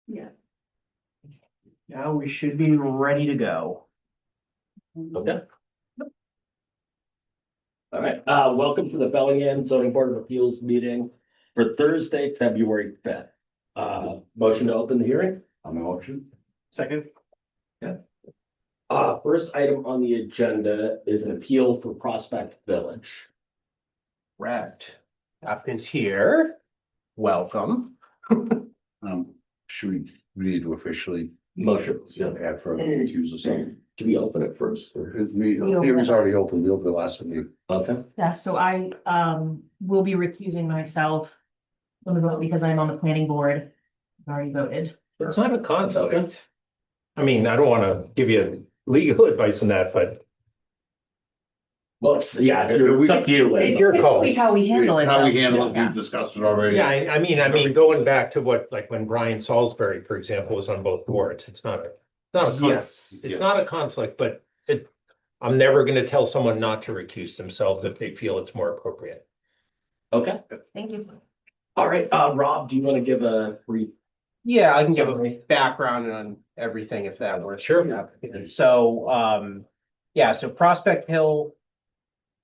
Yeah. Now we should be ready to go. Okay. All right, welcome to the Bellingham Zoning Board of Appeals meeting for Thursday, February 5th. Motion to open the hearing? On the motion? Second. First item on the agenda is an appeal for Prospect Village. Correct. Applicant's here. Welcome. Should we need to officially Motion. add further accuse or something? Do we open it first? Or? The hearing's already open, we opened the last meeting. Okay. Yeah, so I will be recusing myself from the vote because I'm on the planning board. I've already voted. It's not a conflict. I mean, I don't want to give you legal advice on that, but Well, it's up to you. It's your call. typically how we handle it. How we though. handle it, Yeah. we've discussed it already. yeah, I mean, going back to what, like when Brian Salisbury, for example, was on both boards, it's not a Yes. it's not a conflict, but I'm never going to tell someone not to recuse themselves if they feel it's more appropriate. Okay. Thank you. All right, Rob, do you want to give a brief? Yeah, I can give a background on everything if that works. Sure. So, so Prospect Hill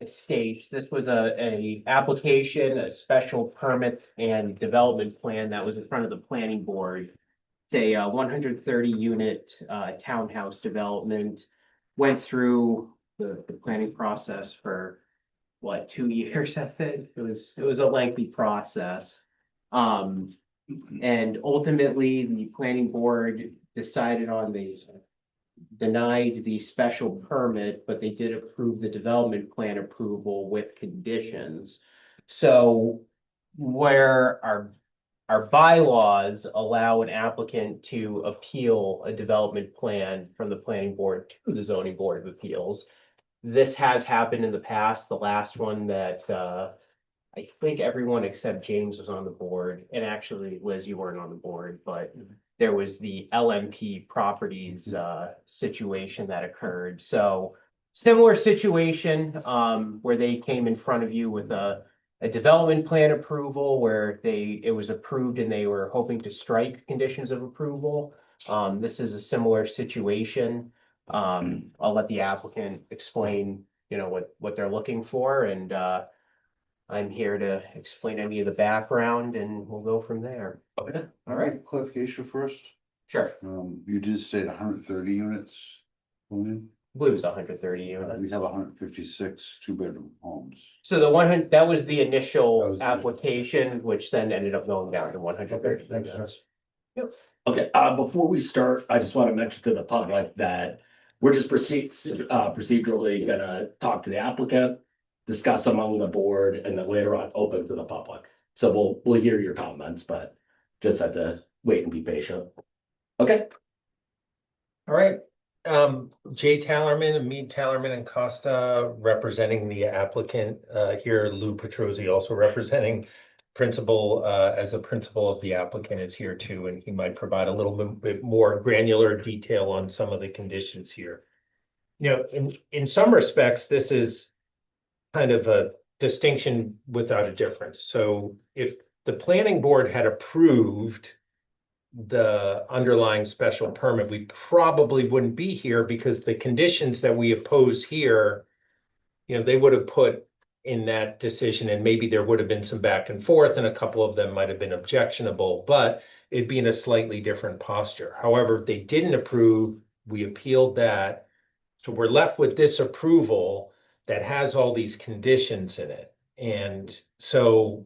Estates, this was a application, a special permit and development plan that was in front of the planning board. It's a 130 unit townhouse development. Went through the planning process for what, 2 years, I think. It was a lengthy process. And ultimately, the planning board decided on denied the special permit, but they did approve the development plan approval with conditions. So where our bylaws allow an applicant to appeal a development plan from the planning board to the zoning board of appeals. This has happened in the past. The last one that I think everyone except James was on the board, and actually Liz, you weren't on the board, but there was the LMP Properties situation that occurred. So similar situation where they came in front of you with a development plan approval where it was approved and they were hoping to strike conditions of approval. This is a similar situation. I'll let the applicant explain, what they're looking for, and I'm here to explain any of the background and we'll go from there. Okay. All right, clarification first. Sure. You did say 130 units going in? I believe it was 130 We units. have 156 two-bedroom homes. So that was the That initial was the- application, which then ended up going down to 130 Thanks. units. Okay, before we start, I just want to mention to the public that we're just procedurally gonna talk to the applicant, discuss among the board, and then later on open to the public. So we'll hear your comments, but just have to wait and be patient. Okay, All right. Jay Tallerman and Mead Tallerman and Costa representing the applicant here. Lou Petrozzi also representing principal as the principal of the applicant is here too, and he might provide a little bit more granular detail on some of the conditions here. In some respects, this is kind of a distinction without a difference. So if the planning board had approved the underlying special permit, we probably wouldn't be here because the conditions that we oppose here, they would have put in that decision, and maybe there would have been some back and forth, and a couple of them might have been objectionable, but it'd be in a slightly different posture. However, if they didn't approve, we appealed that. So we're left with this approval that has all these conditions in it. And so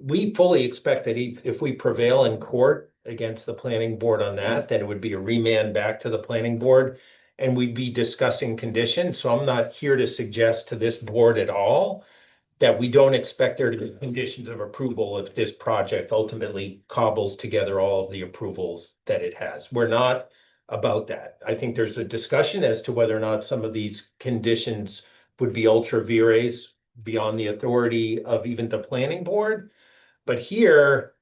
we fully expect that if we prevail in court against the planning board on that, then it would be a remand back to the planning board and we'd be discussing conditions. So I'm not here to suggest to this board at all that we don't expect there to be conditions of approval if this project ultimately cobbles together all of the approvals that it has. We're not about that. I think there's a discussion as to whether or not some of these conditions would be ultra vires beyond the authority of even the planning board. But here,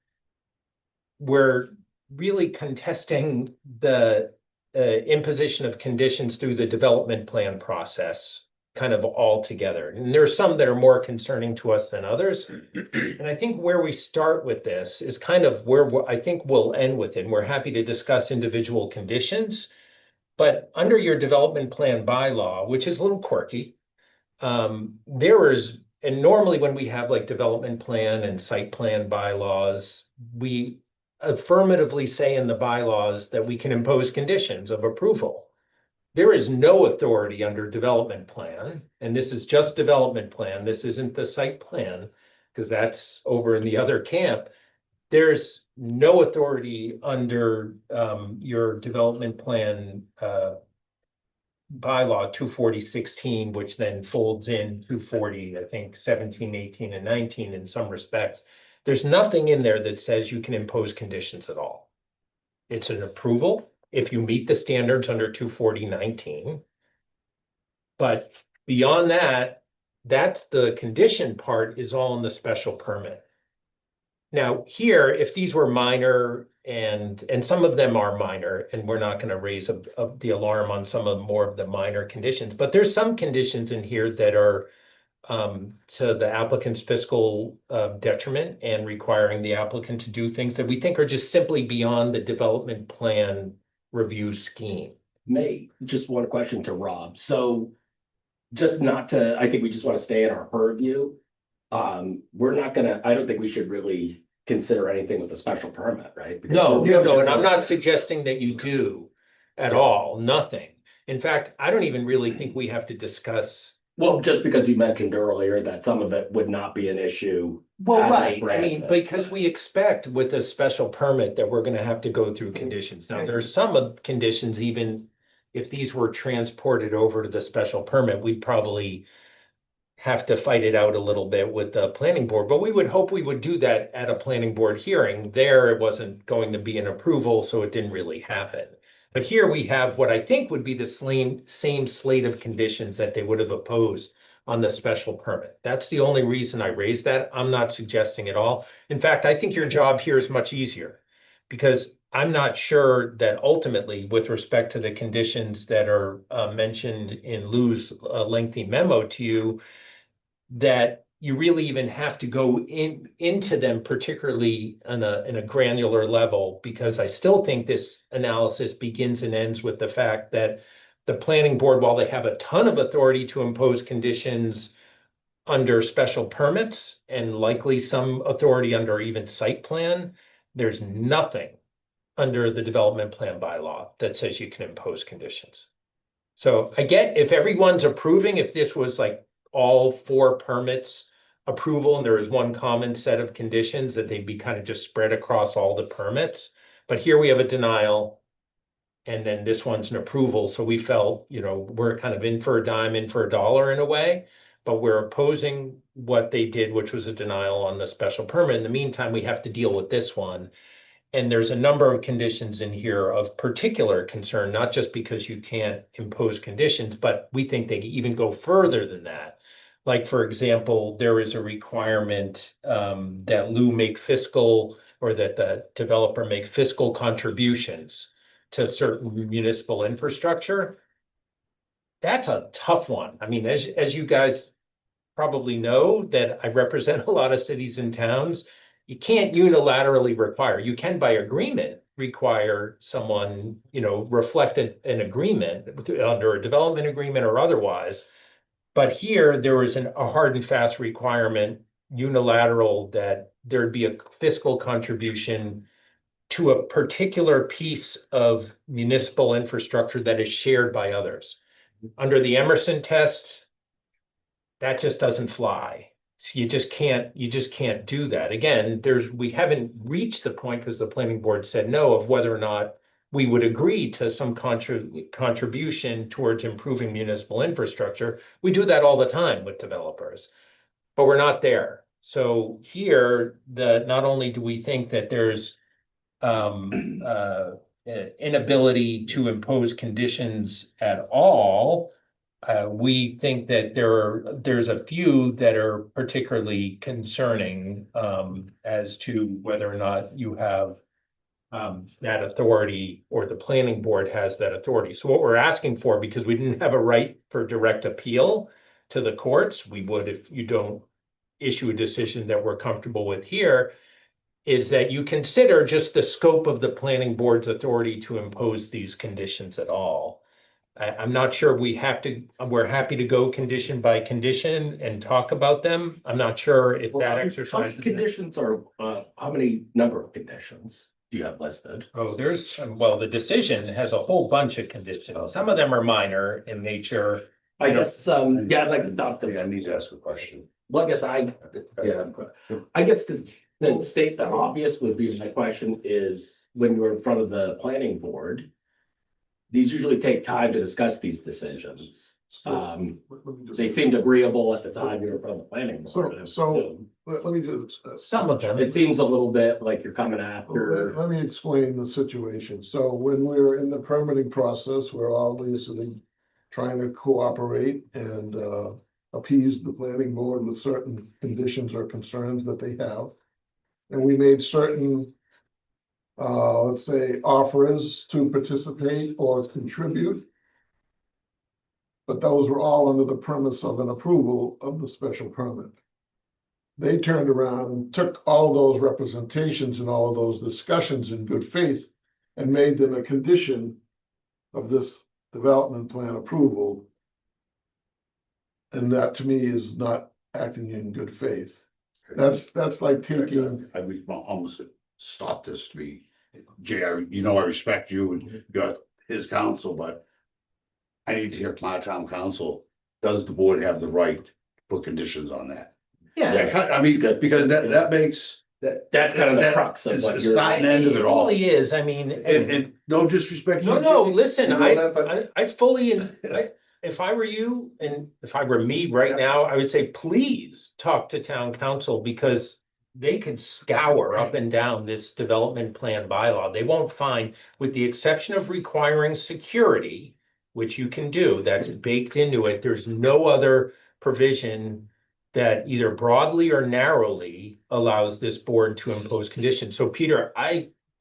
we're really contesting the imposition of conditions through the development plan process kind of all together. And there's some that are more concerning to us than others. And I think where we start with this is kind of where I think we'll end with it. And we're happy to discuss individual conditions. But under your development plan bylaw, which is a little quirky, there is, and normally when we have like development plan and site plan bylaws, we affirmatively say in the bylaws that we can impose conditions of approval. There is no authority under development plan, and this is just development plan. This isn't the site plan, because that's over in the other camp. There's no authority under your development plan bylaw 24016, which then folds in 240, I think 17, 18, and 19 in some respects. There's nothing in there that says you can impose conditions at all. It's an approval if you meet the standards under 24019. But beyond that, that's the condition part is all in the special permit. Now here, if these were minor and some of them are minor, and we're not going to raise the alarm on some of more of the minor conditions, but there's some conditions in here that are to the applicant's fiscal detriment and requiring the applicant to do things that we think are just simply beyond the development plan review scheme. Just one question to Rob. So just not to, I think we just want to stay in our purview. We're not gonna, I don't think we should really consider anything with a special permit, right? Because No, and I'm not suggesting that you do at Yeah. all, nothing. In fact, I don't even really think we have to discuss. Well, just because you mentioned earlier that some of it would not be an issue. Well, As right, I mean, granted. because we expect with a special permit that we're gonna have to go through conditions. Now, there's some of conditions, even if these were transported over to the special permit, we'd probably have to fight it out a little bit with the planning board, but we would hope we would do that at a planning board hearing. There, it wasn't going to be an approval, so it didn't really happen. But here we have what I think would be the same slate of conditions that they would have opposed on the special permit. That's the only reason I raised that. I'm not suggesting at all. In fact, I think your job here is much easier because I'm not sure that ultimately, with respect to the conditions that are mentioned in Lou's lengthy memo to you, that you really even have to go into them, particularly in a granular level, because I still think this analysis begins and ends with the fact that the planning board, while they have a ton of authority to impose conditions under special permits and likely some authority under even site plan, there's nothing under the development plan bylaw that says you can impose conditions. So I get if everyone's approving, if this was like all 4 permits approval and there is one common set of conditions that they'd be kind of just spread across all the permits. But here we have a denial and then this one's an approval. So we felt, we're kind of in for a dime, in for a dollar in a way, but we're opposing what they did, which was a denial on the special permit. In the meantime, we have to deal with this one. And there's a number of conditions in here of particular concern, not just because you can't impose conditions, but we think they even go further than that. Like, for example, there is a requirement that Lou make fiscal or that the developer make fiscal contributions to certain municipal infrastructure. That's a tough one. I mean, as you guys probably know that I represent a lot of cities and towns. You can't unilaterally require, you can by agreement require someone, reflect an agreement under a development agreement or otherwise. But here there is a hard and fast requirement, unilateral, that there'd be a fiscal contribution to a particular piece of municipal infrastructure that is shared by others. Under the Emerson test, that just doesn't fly. So you just can't do that. Again, we haven't reached the point because the planning board said no of whether or not we would agree to some contribution towards improving municipal infrastructure. We do that all the time with developers, but we're not there. So here, not only do we think that there's inability to impose conditions at all, we think that there's a few that are particularly concerning as to whether or not you have that authority or the planning board has that authority. So what we're asking for, because we didn't have a right for direct appeal, to the courts, we would if you don't issue a decision that we're comfortable with here, is that you consider just the scope of the planning board's authority to impose these conditions at all. I'm not sure we're happy to go condition by condition and talk about them. I'm not sure if Well, that how many exercise. conditions are, how many number of conditions do you have listed? Oh, well, the decision has a whole bunch of conditions. Some of them are minor in nature. I guess, yeah, I'd like to talk to I need to ask a question. Well, I guess yeah, I guess to then state the obvious would be my question is when you're in front of the planning board. These usually take time to discuss these decisions. They seemed agreeable at the time you were in front of the planning board. Let me do this. Some of them. It seems a little bit like you're coming after. Let me explain the situation. So when we're in the permitting process, we're obviously trying to cooperate and appease the planning board with certain conditions or concerns that they have. And we made certain, let's say, offers to participate or contribute. But those were all under the premise of an approval of the special permit. They turned around and took all those representations and all of those discussions in good faith and made them a condition of this development plan approval. And that to me is not acting in good faith. That's like taking, I would almost stop this to be, Jay, you know, I respect you and you're his counsel, but I need to hear from our town council, does the board have the right to put conditions on that? Yeah, I mean, because that makes, That's kind of the crux of it's what the you're. start and end of it all. really is, I mean. And no disrespect. No, you, no, Jay, listen, you know that, but- I fully, if I were you and if I were me right now, I would say, please talk to town council because they could scour up and down this development plan bylaw. They won't find, with the exception of requiring security, which you can do, that's baked into it. There's no other provision that either broadly or narrowly allows this board to impose conditions. So Peter,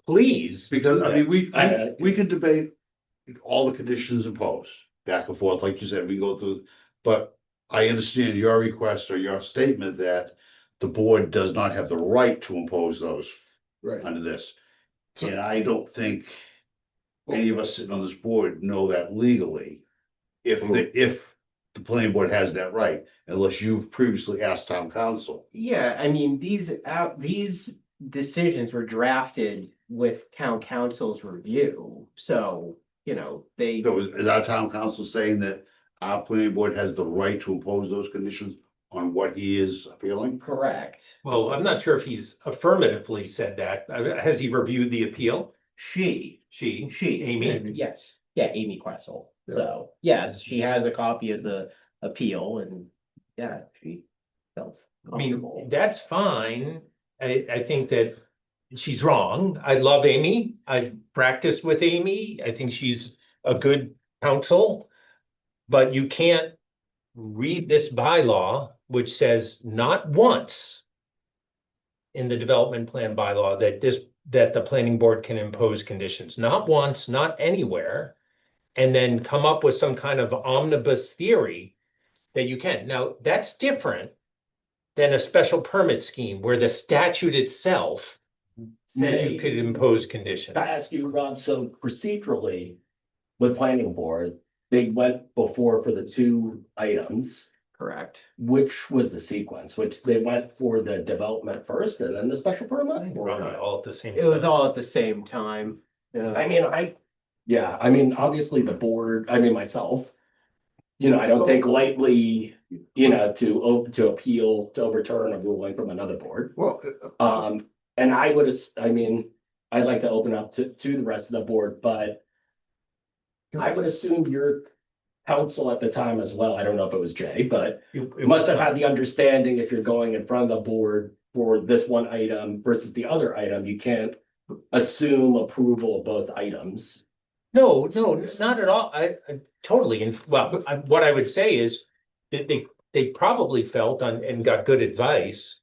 please. Because, do I that. mean, we can debate all the conditions imposed, back and forth, like you said, we go through, but I understand your request or your statement that the board does not have the right to impose those right, under this. And I don't think any of us sitting on this board know that legally. If the planning board has that right, unless you've previously asked town council. yeah, I mean, these decisions were drafted with town council's review, so, you know, they. So is our town council saying that our planning board has the right to impose those conditions on what he is appealing? Correct. Well, I'm not sure if he's affirmatively said that. Has he reviewed the appeal? She, Amy? Amy. yes, yeah, Amy Questle. Yeah. So, yes, she has a copy of the appeal and, yeah, she felt I mean, comfortable. that's fine. I think that she's wrong. I love Amy. I've practiced with Amy. I think she's a good counsel. But you can't read this bylaw, which says not once in the development plan bylaw that the planning board can impose conditions, not once, not anywhere, and then come up with some kind of omnibus theory that you can. Now, that's different than a special permit scheme where the statute itself says you could impose conditions. I ask you, Rob, so procedurally, with planning board, they went before for the two items. Correct. Which was the sequence? Which they went for the development first and then the special permit? Run it all at the same It was time. all at the same time. I mean, I mean, obviously the board, I mean, myself. You know, I don't take lightly, you know, to appeal, to overturn a ruling from another board. well, And I mean, I'd like to open up to the rest of the board, but. I would assume your counsel at the time as well, I don't know if it was Jay, but It must have had the understanding if you're going in front of the board for this one item versus the other item, you can't assume approval of both items. No, not at all. I totally, and well, what I would say is that they probably felt and got good advice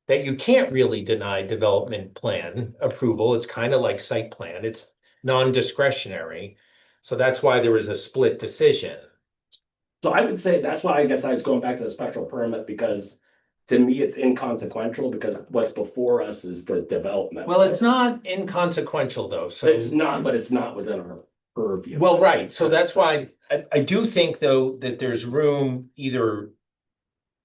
that you can't really deny development plan approval. It's kind of like site plan. It's non-discretionary. So that's why there was a split decision. So I would say that's why I guess I was going back to the special permit because to me, it's inconsequential because what's before us is the development. Well, it's not inconsequential though, so. It's not, but it's not within our purview. Well, right, so that's why I do think though that there's room either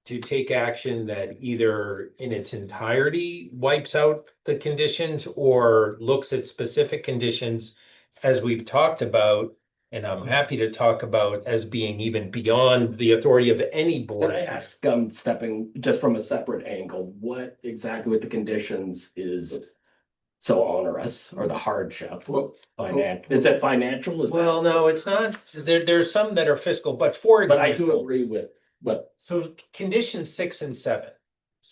to take action that either in its entirety wipes out the conditions or looks at specific conditions as we've talked about, and I'm happy to talk about as being even beyond the authority of any Can board. I ask, stepping just from a separate angle, what exactly with the conditions is so onerous or the hardship? Well, Is it financial? Is that? Well, no, it's not. There's some that are fiscal, but for But I do example, agree with what, so conditions 6 and 7.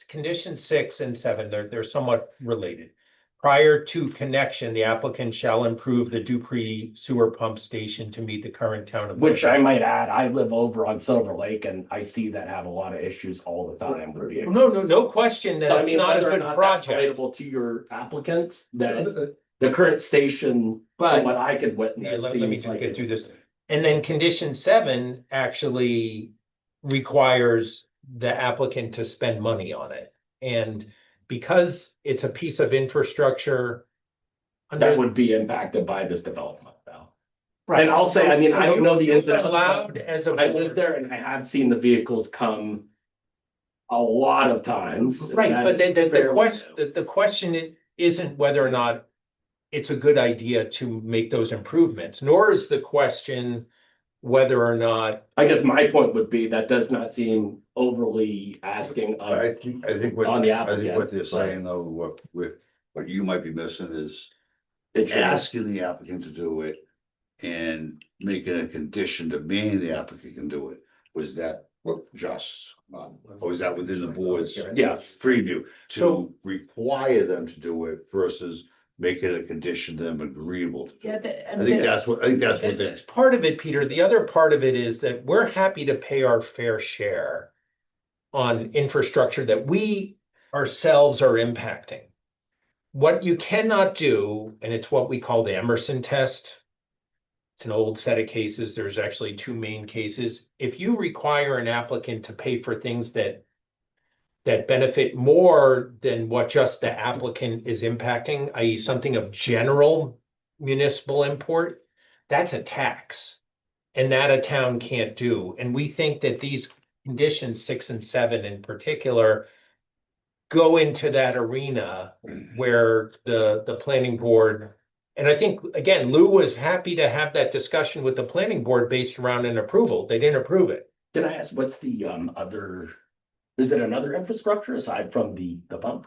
Conditions 6 and 7, they're somewhat related. Prior to connection, the applicant shall improve the Dupree sewer pump station to meet the current town of. which I might add, I live over on Silver Lake and I see that have a lot of issues all the time with vehicles. No question that So I it's mean, not a whether or good not that's project, relatable to your applicants, that the current station, from but. what I could Yeah, witness. let me seems just like get through it's- this. And then condition 7 actually requires the applicant to spend money on it. And because it's a piece of infrastructure. That under- would be impacted by this development now. Right. And I'll say, I mean, I don't know the You're ins and outs, allowed but as a I live board. there and I have seen the vehicles come a lot of times. and Right, but that's the fairly question, new. the question isn't whether or not it's a good idea to make those improvements, nor is the question whether or not. I guess my point would be that does not seem overly asking of, I think what, On the I think what they're applicant, saying though, what you might be missing is it should. asking the applicant to do it and making a condition demanding the applicant can do it. Was that just, or was that within the board's Yes. preview to So- require them to do it versus making a condition them agreeable to do Yeah, it? I think that's what they. That's part of it, Peter. The other part of it is that we're happy to pay our fair share on infrastructure that we ourselves are impacting. What you cannot do, and it's what we call the Emerson test. It's an old set of cases. There's actually 2 main cases. If you require an applicant to pay for things that benefit more than what just the applicant is impacting, i.e. something of general municipal import, that's a tax. And that a town can't do. And we think that these conditions 6 and 7 in particular go into that arena where the planning board. And I think, again, Lou was happy to have that discussion with the planning board based around an approval. They didn't approve it. Can I ask, what's the other, is it another infrastructure aside from the pump?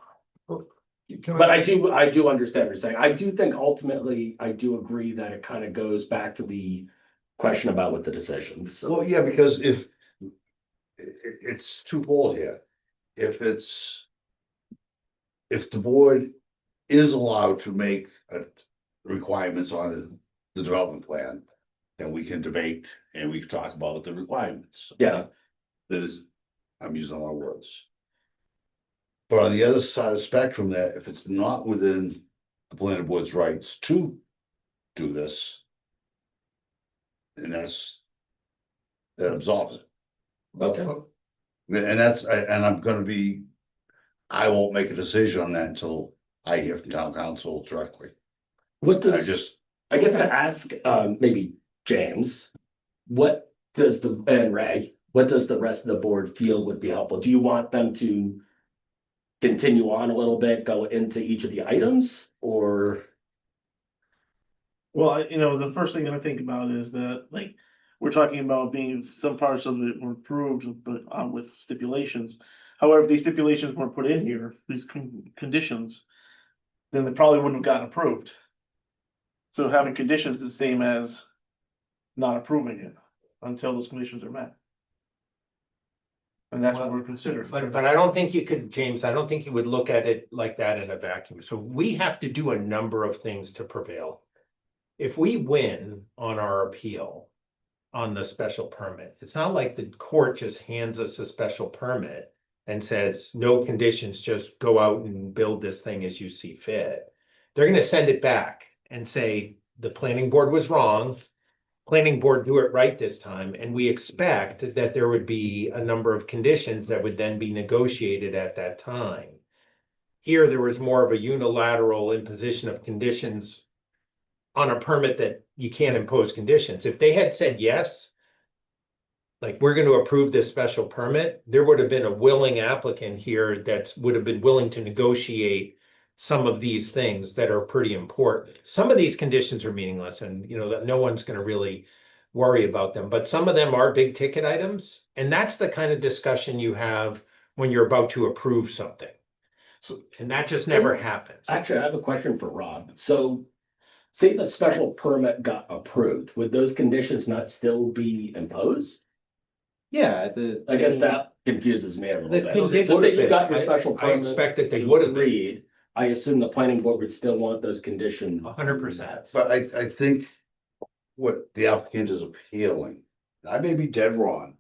But I do understand what you're saying. I do think ultimately, I do agree that it kind of goes back to the question about with the decisions. Well, yeah, because if it's twofold here. If the board is allowed to make requirements on the development plan, then we can debate and we can talk about the requirements. Yeah. That is, I'm using a lot of words. But on the other side of the spectrum, that if it's not within the planning board's rights to do this, then that absolves it. Okay. And I'm gonna be, I won't make a decision on that until I hear from town council directly. What I does, just, I guess to ask, maybe James, what does and Ray, what does the rest of the board feel would be helpful? Do you want them to continue on a little bit, go into each of the items, or? Well, the first thing I think about is that, like, we're talking about being, some parts of it were approved, but with stipulations. However, if these stipulations weren't put in here, these conditions, then they probably wouldn't have gotten approved. So having conditions is the same as not approving it until those conditions are met. And that's what we're considering. But I don't think you could, James, I don't think you would look at it like that in a vacuum. So we have to do a number of things to prevail. If we win on our appeal on the special permit, it's not like the court just hands us a special permit and says, no conditions, just go out and build this thing as you see fit. They're gonna send it back and say, the planning board was wrong. planning board do it right this time, and we expect that there would be a number of conditions that would then be negotiated at that time. Here, there was more of a unilateral imposition of conditions on a permit that you can't impose conditions. If they had said yes, like, we're going to approve this special permit, there would have been a willing applicant here that would have been willing to negotiate some of these things that are pretty important. Some of these conditions are meaningless and, that no one's going to really worry about them, but some of them are big ticket items. And that's the kind of discussion you have when you're about to approve something. And that just never happens. Actually, I have a question for Rob. So say the special permit got approved, would those conditions not still be imposed? Yeah, I guess that confuses me a little The bit. conditions So say would you be- got your special I permit. expect that they you would have been agreed. I assume the planning board would still want those conditions. 100%. But I think what the applicant is appealing, I may be dead wrong,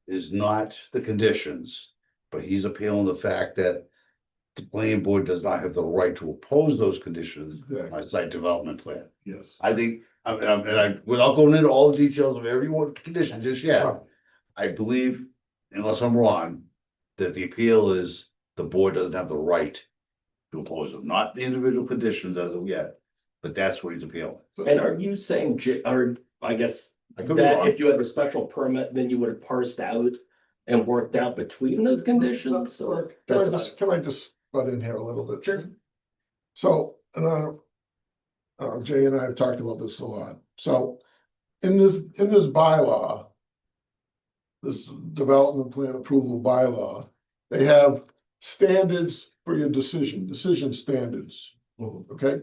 is not the conditions. But he's appealing the fact that the planning board does not have the right to oppose those conditions on Exactly. a site development plan. Yes. I think, without going into all the details of every one condition just yet, I believe, unless I'm wrong, that the appeal is the board doesn't have the right to oppose them, not the individual conditions as of yet, but that's what he's appealing. And are you saying, or I guess I could be that wrong. if you had a special permit, then you would have parsed out and worked out between those conditions or? Can I just butt in here a little bit? Sure. So, Jay and I have talked about this a lot. So in this bylaw, this development plan approval bylaw, they have standards for your decision standards, okay?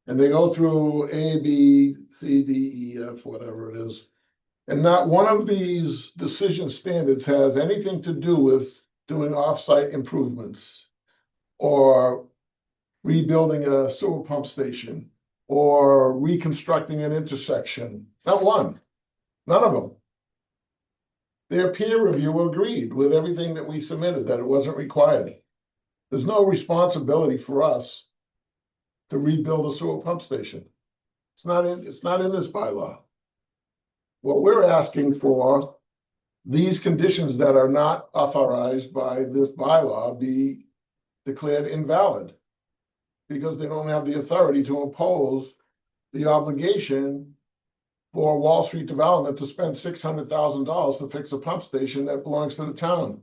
And they go through A, B, C, D, E, F, whatever it is. And not one of these decision standards has anything to do with doing off-site improvements or rebuilding a sewer pump station or reconstructing an intersection. Not one, none of them. Their peer review agreed with everything that we submitted, that it wasn't required. There's no responsibility for us to rebuild a sewer pump station. It's not in this bylaw. What we're asking for, these conditions that are not authorized by this bylaw be declared invalid. Because they don't have the authority to impose the obligation for Wall Street Development to spend $600,000 to fix a pump station that belongs to the town.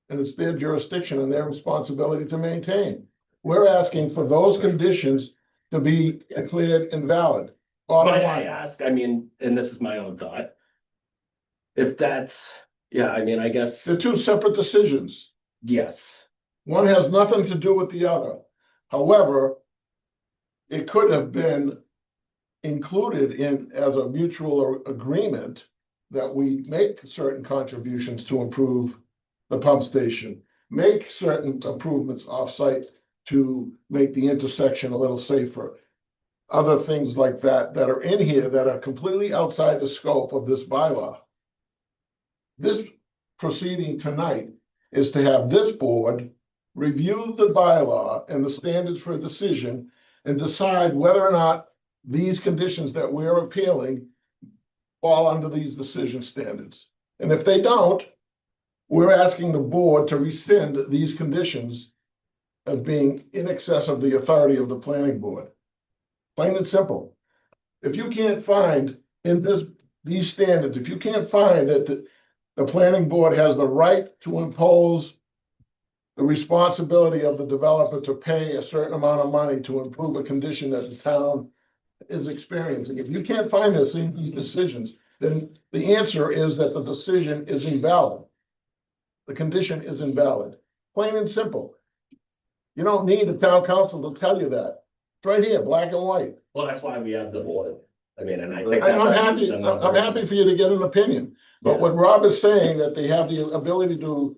And it's their jurisdiction and their responsibility to maintain. We're asking for those conditions to be declared invalid. Bottom Might I line. ask, I mean, and this is my own thought. If that's, yeah, I mean, I guess, They're two separate decisions. yes. One has nothing to do with the other. However, it could have been included in as a mutual agreement that we make certain contributions to improve the pump station, make certain improvements off-site to make the intersection a little safer. Other things like that that are in here that are completely outside the scope of this bylaw. This proceeding tonight is to have this board review the bylaw and the standards for a decision and decide whether or not these conditions that we're appealing fall under these decision standards. And if they don't, we're asking the board to rescind these conditions as being in excess of the authority of the planning board. Plain and simple. If you can't find in these standards, if you can't find that the planning board has the right to impose the responsibility of the developer to pay a certain amount of money to improve a condition that the town is experiencing. If you can't find this in these decisions, then the answer is that the decision is invalid. The condition is invalid, plain and simple. You don't need a town council to tell you that. It's right here, black and white. Well, that's why we have the board. I mean, and I think. I'm happy for you to get an opinion, but what Rob is saying, that they have the ability to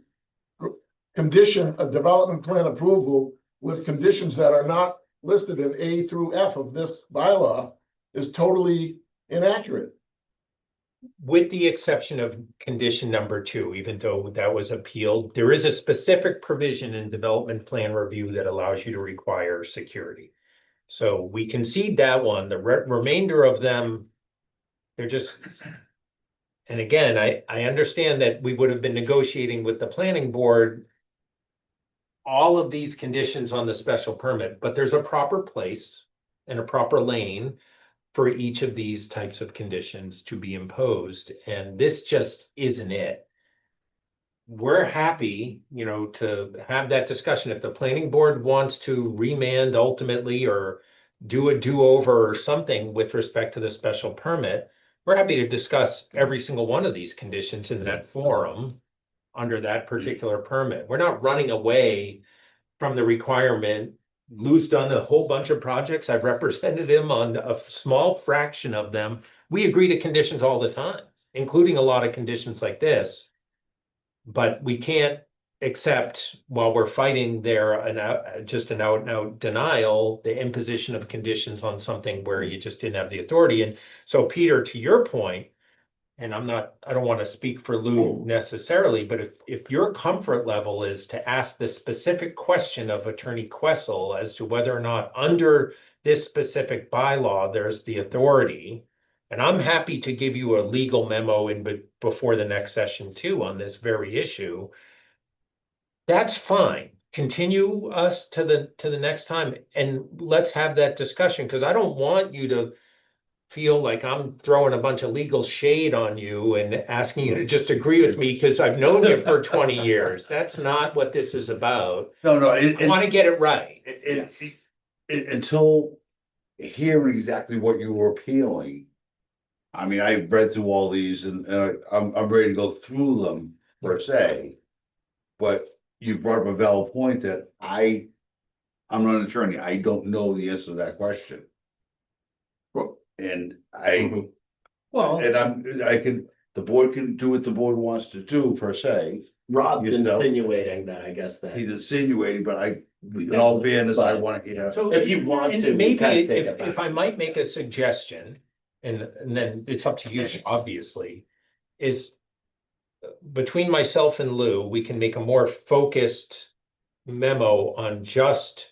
condition a development plan approval with conditions that are not listed in A through F of this bylaw is totally inaccurate. With the exception of condition number 2, even though that was appealed, there is a specific provision in development plan review that allows you to require security. So we concede that one. The remainder of them, They're just. And again, I understand that we would have been negotiating with the planning board all of these conditions on the special permit, but there's a proper place and a proper lane for each of these types of conditions to be imposed, and this just isn't it. We're happy, to have that discussion. If the planning board wants to remand ultimately or do a do-over or something with respect to the special permit, we're happy to discuss every single one of these conditions in that forum under that particular permit. We're not running away from the requirement. Lou's done a whole bunch of projects. I've represented him on a small fraction of them. We agree to conditions all the time, including a lot of conditions like this. But we can't accept, while we're fighting there, just an out and out denial, the imposition of conditions on something where you just didn't have the authority. And so, Peter, to your point, and I don't want to speak for Lou necessarily, but if your comfort level is to ask the specific question of Attorney Questle as to whether or not under this specific bylaw, there's the authority, and I'm happy to give you a legal memo before the next session too on this very issue, that's fine. Continue us to the next time and let's have that discussion, because I don't want you to feel like I'm throwing a bunch of legal shade on you and asking you to just agree with me because I've known you for 20 years. That's not what this is about. No, I want to get it right. Yes. Until hearing exactly what you were appealing. I mean, I've read through all these and I'm ready to go through them per se. But you brought up a valid point that I'm not an attorney. I don't know the answer to that question. And Well, the board can do what the board wants to do per se. Rob's You know. insinuating that, I guess that. He's insinuating, but in all fairness, I want to hear. So If you want and to, we maybe can take it if back. I might make a suggestion, and then it's up to you, obviously, is between myself and Lou, we can make a more focused memo on just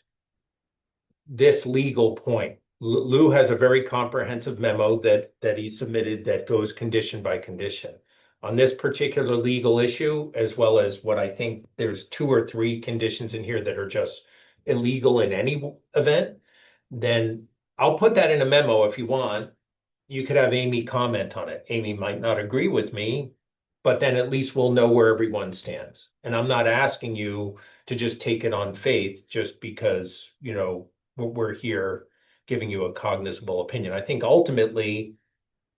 this legal point. Lou has a very comprehensive memo that he submitted that goes condition by condition on this particular legal issue, as well as what I think there's 2 or 3 conditions in here that are just illegal in any event. Then I'll put that in a memo if you want. You could have Amy comment on it. Amy might not agree with me, but then at least we'll know where everyone stands. And I'm not asking you to just take it on faith just because, we're here giving you a cognizable opinion. I think ultimately,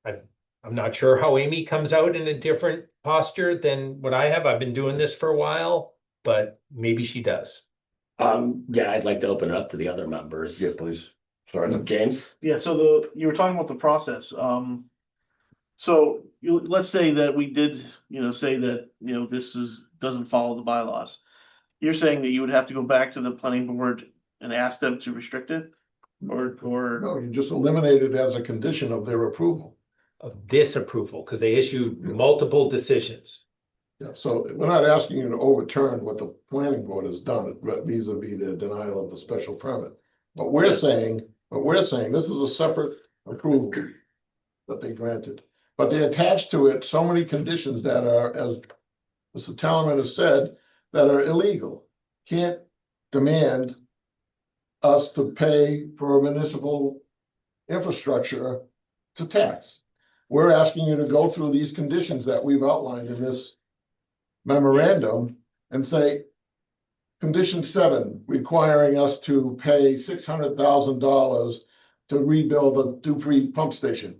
I'm not sure how Amy comes out in a different posture than what I have. I've been doing this for a while, but maybe she does. Yeah, I'd like to open it up to the other members. Yeah, please. Sorry. James? Yeah, so you were talking about the process, so let's say that we did, say that, this doesn't follow the bylaws. You're saying that you would have to go back to the planning board and ask them to restrict it? Or, No, you just eliminate it as a condition of their approval. Of this approval, because they issued multiple decisions. Yeah, so we're not asking you to overturn what the planning board has done vis-a-vis the denial of the special permit. But we're saying, this is a separate approval that they granted. But they attached to it so many conditions that are, as Mr. Talman has said, that are illegal. Can't demand us to pay for municipal infrastructure to tax. We're asking you to go through these conditions that we've outlined in this memorandum and say, condition 7, requiring us to pay $600,000 to rebuild the Dupree pump station.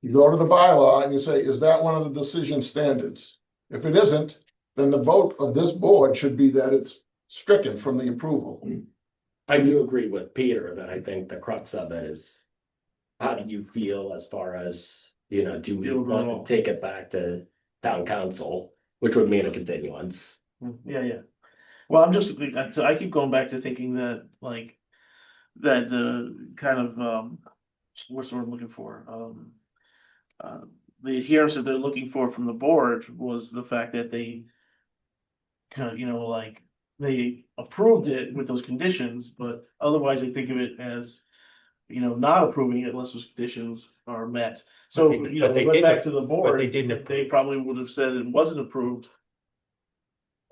You go to the bylaw and you say, is that one of the decision standards? If it isn't, then the vote of this board should be that it's stricken from the approval. I do agree with Peter that I think the crux of it is, how do you feel as far as, do we want to take it back to town council, which would mean a continuance? yeah. Well, I keep going back to thinking that, that the kind of, what's the word I'm looking for? The adherence that they're looking for from the board was the fact that they kind of, they approved it with those conditions, but otherwise they think of it as, not approving it unless those conditions are met. So, But they we went didn't back to the but board, they didn't they approve. probably would have said it wasn't approved.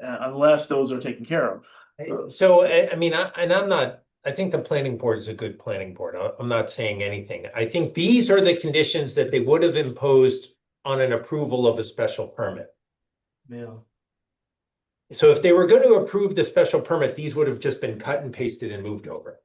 Unless those are taken care of. So, I mean, I think the planning board is a good planning board. I'm not saying anything. I think these are the conditions that they would have imposed on an approval of a special permit. Yeah. So if they were going to approve the special permit, these would have just been cut and pasted and moved over.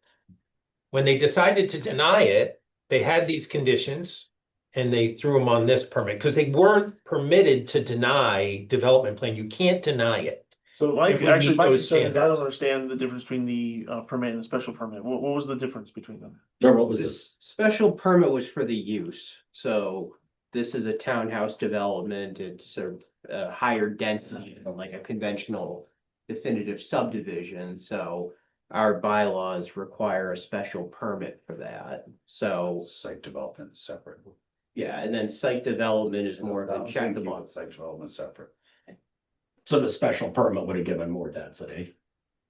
When they decided to deny it, they had these conditions and they threw them on this permit because they weren't permitted to deny development plan. You can't deny it. So If we actually, meet my those concern is I standards. don't understand the difference between the permit and the special permit. What was the difference between them? Or what was this? This special permit was for the use, so this is a townhouse development, it's a higher density than like a conventional definitive subdivision, so our bylaws require a special permit for that, so, Site development is separate. yeah, and then site development is more of a check the box. Site development is separate. So the special permit would have given more density.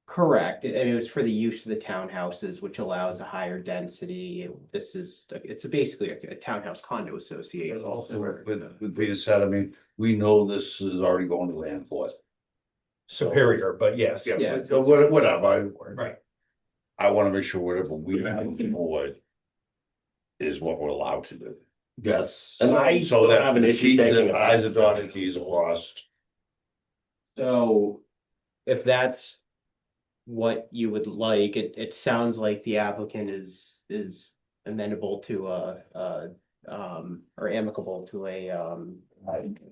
Correct, I mean, it was for the use of the townhouses, which allows a higher density, it's basically a townhouse condo association. Also, with being said, I mean, we know this is already going to land court. Superior, but yes. Yeah. So whatever, Right. I wanna make sure whatever we have on the board is what we're allowed to do. Yes, and I So don't that have an issue taking. the I's are dotted, T's are crossed. So if that's what you would like, it sounds like the applicant is amenable to or amicable to a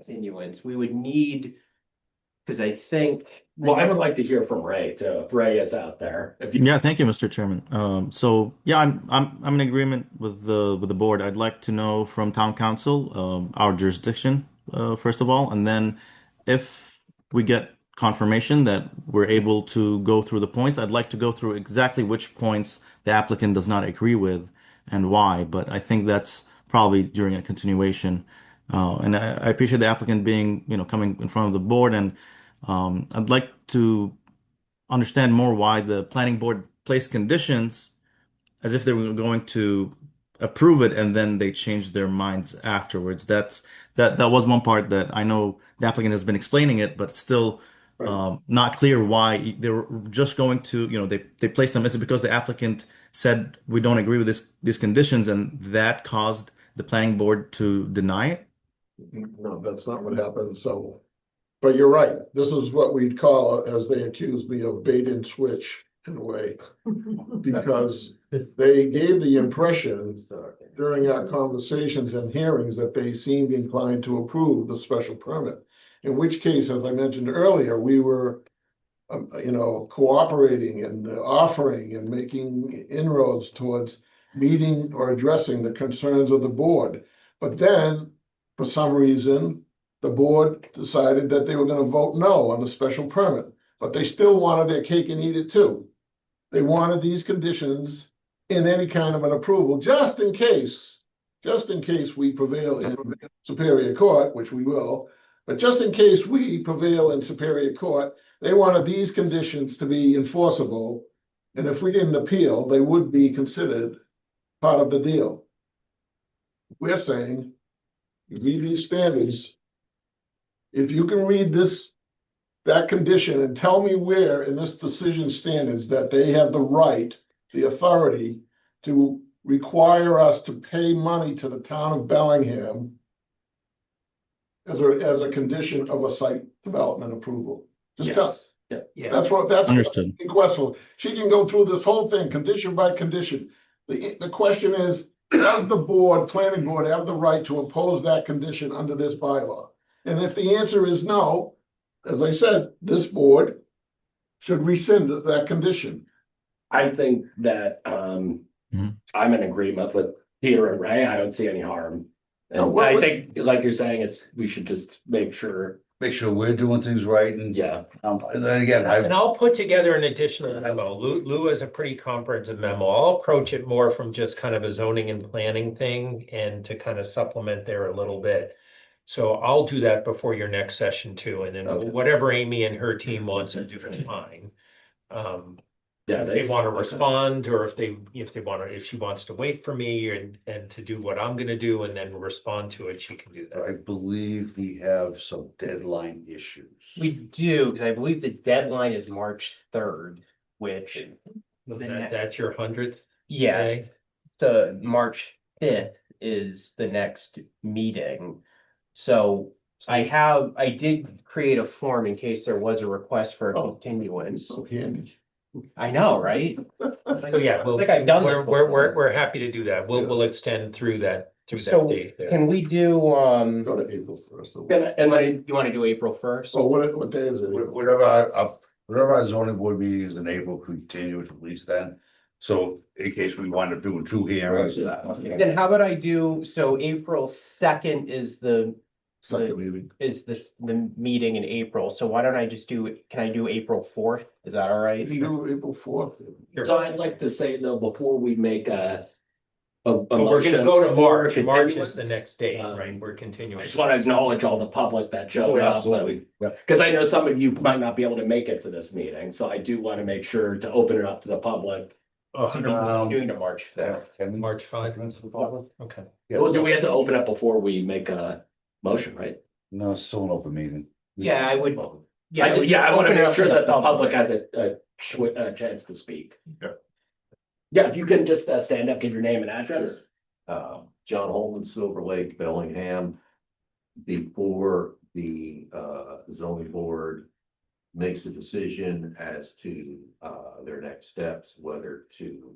continuance. We would need, because I think. Well, I would like to hear from Ray too, if Ray is out there. If you, Yeah, thank you, Mr. Chairman. So yeah, I'm in agreement with the board. I'd like to know from town council, our jurisdiction, first of all, and then if we get confirmation that we're able to go through the points, I'd like to go through exactly which points the applicant does not agree with and why. But I think that's probably during a continuation. And I appreciate the applicant being, coming in front of the board, and I'd like to understand more why the planning board placed conditions as if they were going to approve it and then they changed their minds afterwards. That was one part that I know the applicant has been explaining it, but still not clear why they were just going to, they placed them. Is it because the applicant said we don't agree with these conditions and that caused the planning board to deny it? No, that's not what happened, so. But you're right, this is what we'd call, as they accused me of bait and switch in a way. Because they gave the impression during our conversations and hearings that they seemed inclined to approve the special permit. In which case, as I mentioned earlier, we were, cooperating and offering and making inroads towards meeting or addressing the concerns of the board. But then, for some reason, the board decided that they were gonna vote no on the special permit, but they still wanted their cake and eat it too. They wanted these conditions in any kind of an approval, just in case we prevail in Superior Court, which we will, but just in case we prevail in Superior Court, they wanted these conditions to be enforceable. And if we didn't appeal, they would be considered part of the deal. We're saying, read these standards. If you can read that condition and tell me where in this decision standards that they have the right, the authority to require us to pay money to the town of Bellingham as a condition of a site development approval. Just tell, yes, Yeah. that's Understood. Wessel. She can go through this whole thing, condition by condition. The question is, does the planning board have the right to impose that condition under this bylaw? And if the answer is no, as I said, this board should rescind that condition. I think that Mhm. I'm in agreement with Peter and Ray. I don't see any harm. No, And I think, like you're saying, we should just make sure, Make sure we're doing things right and. yeah. And then again, And I'll put together an additional memo. Lou has a pretty comprehensive memo. I'll approach it more from just kind of a zoning and planning thing and to kind of supplement there a little bit. So I'll do that before your next session too, and then Okay. whatever Amy and her team wants to do is fine. Yeah, if they want to respond, or if she wants to wait for me and to do what I'm gonna do and then respond to it, she can do I that. believe we have some deadline issues. We do, because I believe the deadline is March 3rd, which, That's your 100th yes, day? the March 5th is the next meeting. So I did create a form in case there was a request for a Oh. continuance. So handy. I know, right? So yeah, It's like I've done this before. we're happy to do that. Yeah. We'll extend through that So date there. can we do, Go to April 1st. you want to do April 1st? So what day is it? Whatever our zoning board meeting is in April, continue it at least then. So in case we wind up doing 2 hearings. Then how about I do, so April 2nd is Second meeting. the meeting in April, so why don't I just can I do April 4th? Is that all right? You do April 4th. So I'd like to say though, before we make a But we're gonna motion go to for March. March is the continuance, next date, um, right? We're I continuing. just want to acknowledge all the public that showed up. Absolutely. Because I know some of you might not be able to make it to this meeting, so I do want to make sure to open it up to the public. Doing to March 5th. March 5. Okay. Well, do we have to open up before we make a motion, right? No, it's still an open meeting. Yeah, I would. I want to open it make up sure to that the public has a chance to speak. Yeah, if you can just stand up, give your name and address. John Holman, Silver Lake, Bellingham. Before the zoning board makes a decision as to their next steps, whether to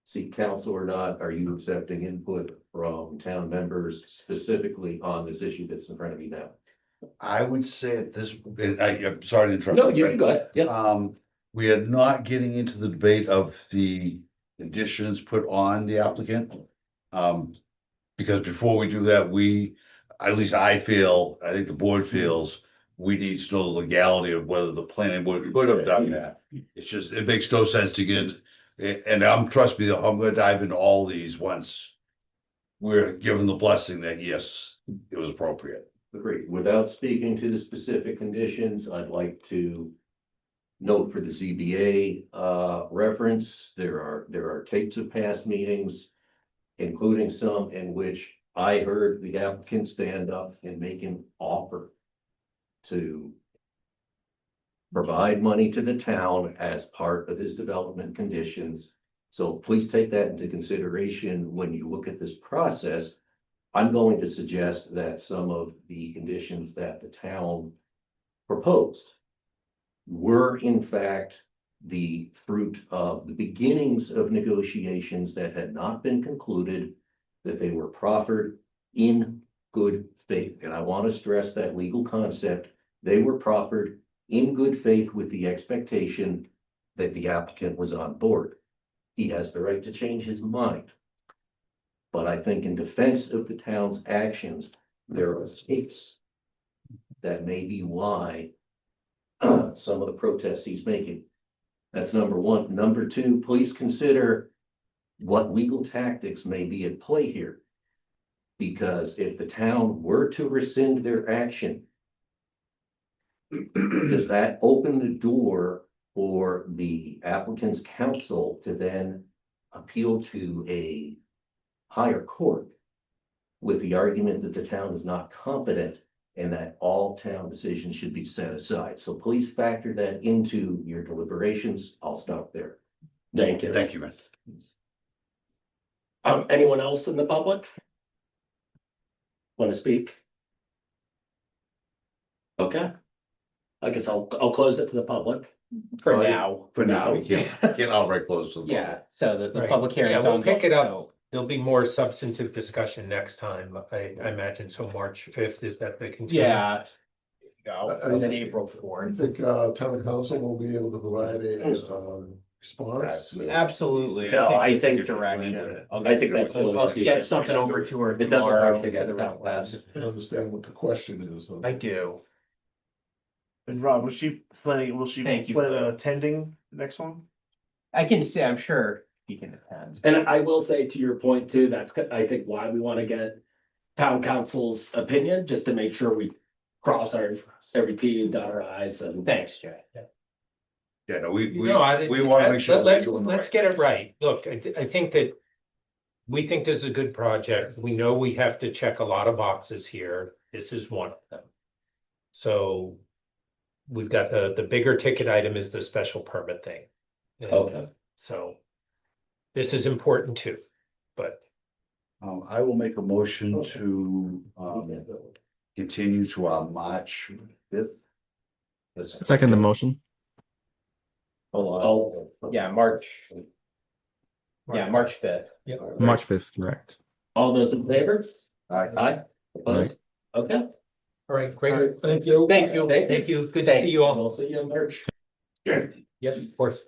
seek counsel or not, are you accepting input from town members specifically on this issue that's in front of you now? I would say at this, I'm sorry to interrupt. No, you can go ahead. Yeah. We are not getting into the debate of the conditions put on the applicant. Because before we do that, at least I think the board feels, we need to know the legality of whether the planning board could have done that. It's just, it makes no sense to get, and trust me, I'm gonna dive into all these once we're given the blessing that yes, it was appropriate. Agreed. Without speaking to the specific conditions, I'd like to note for the ZBA reference, there are tapes of past meetings, including some in which I heard the applicant stand up and make an offer to provide money to the town as part of his development conditions. So please take that into consideration when you look at this process. I'm going to suggest that some of the conditions that the town proposed were in fact the fruit of the beginnings of negotiations that had not been concluded, that they were proffered in good faith. And I want to stress that legal concept. They were proffered in good faith with the expectation that the applicant was on board. He has the right to change his mind. But I think in defense of the town's actions, there are states that may be why some of the protests he's making. That's number one. Number two, please consider what legal tactics may be at play here. Because if the town were to rescind their action, does that open the door for the applicant's counsel to then appeal to a higher court with the argument that the town is not competent and that all town decisions should be set aside? So please factor that into your deliberations. I'll stop there. Thank you. Thank you, man. Anyone else in the public? Want to speak? Okay. I guess I'll close it to the public. For Oh, yeah. now. For now, we can't outright close to the. Yeah, so the Right. public hearing. Yeah, we'll pick it up. There'll be more substantive discussion next time, I imagine. So March 5th, is that the continuation? Yeah. Go, and then April I 4th. think town council will be able to provide a response. Absolutely. No, I think it's direction. I think that's. I'll get something over to her It doesn't tomorrow. hurt to get it out last. I understand what the question is. I do. And Rob, will she Thank you. plan on attending the next one? I can say, I'm sure he can attend. And I will say to your point too, that's, I think, why we want to get town council's opinion, just to make sure we cross every T and dot our I's and. Thanks, Jay. Yeah, no, we No, want to make sure. we're let's, doing the let's right get it things. right. Look, I think that we think this is a good project. We know we have to check a lot of boxes here. This is one of them. So we've got the bigger ticket item is the special permit thing. And Okay. So this is important too, but I will make a motion to, continue to our March 5th. Second the motion. Hold on. Yeah, March. Yeah, March 5th. yeah. March 5th, correct. All those in favor? Aye. Aye. Opposed? Okay. All right, great. Thank you. Thank you. Thank you. Good to see you all. We'll see you in March. Sure. Yep, of course.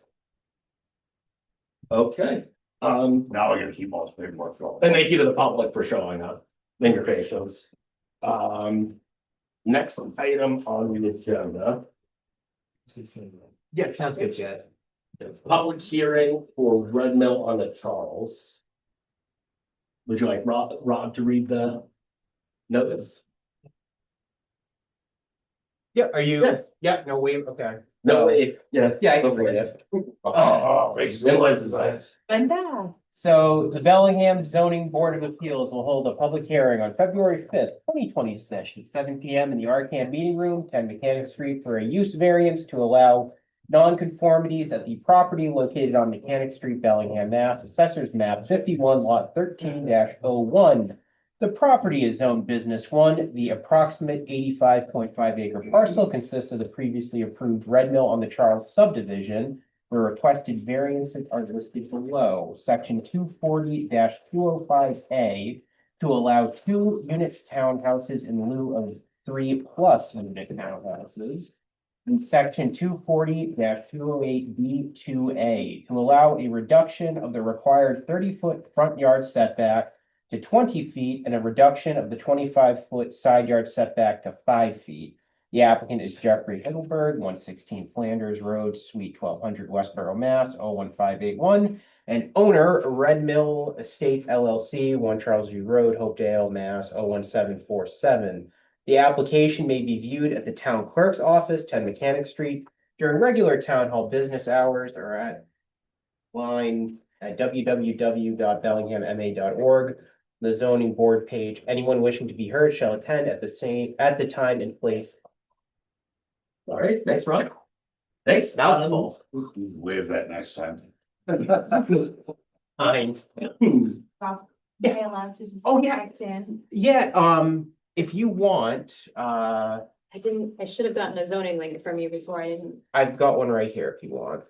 Okay, Now we're gonna keep all the paperwork going. and thank you to the public for showing up in your patience. Next item on the agenda. Yeah, sounds good, Jed. Public hearing for Red Mill on the Charles. Would you like Rob to read the notice? Yeah, are you? Yeah. Yeah, no, wait, okay. No, yeah. Yeah, I Go can for read it. it. Oh, minimize the size. So the Bellingham Zoning Board of Appeals will hold a public hearing on February 5th, 2026 at 7 PM in the Arcan Meeting Room, 10 Mechanic Street for a use variance to allow nonconformities at the property located on Mechanic Street, Bellingham, Mass. Assessors map 51 lot 13-01. The property is zoned business one. The approximate 85.5 acre parcel consists of the previously approved Red Mill on the Charles subdivision. The requested variances are listed below. Section 240-205A to allow 2 units townhouses in lieu of 3+ unit townhouses. And section 240-208B2A to allow a reduction of the required 30-foot front yard setback to 20 feet and a reduction of the 25-foot side yard setback to 5 feet. The applicant is Jeffrey Heidelberg, 116 Flanders Road, Suite 1200, Westboro, Mass. 01581, and owner Red Mill Estates LLC, 1 Charles View Road, Hopedale, Mass. 01747. The application may be viewed at the town clerk's office, 10 Mechanic Street, during regular town hall business hours or at line at www.bellinghamma.org. The zoning board page. Anyone wishing to be heard shall attend at the time and place. All right, thanks, Rob. Thanks. Mouthful. Waive that next time. Fine. Am I allowed to just? Oh, yeah. text in? Yeah, if you want, I should have gotten a zoning link from you before I didn't. I've got one right here if you want.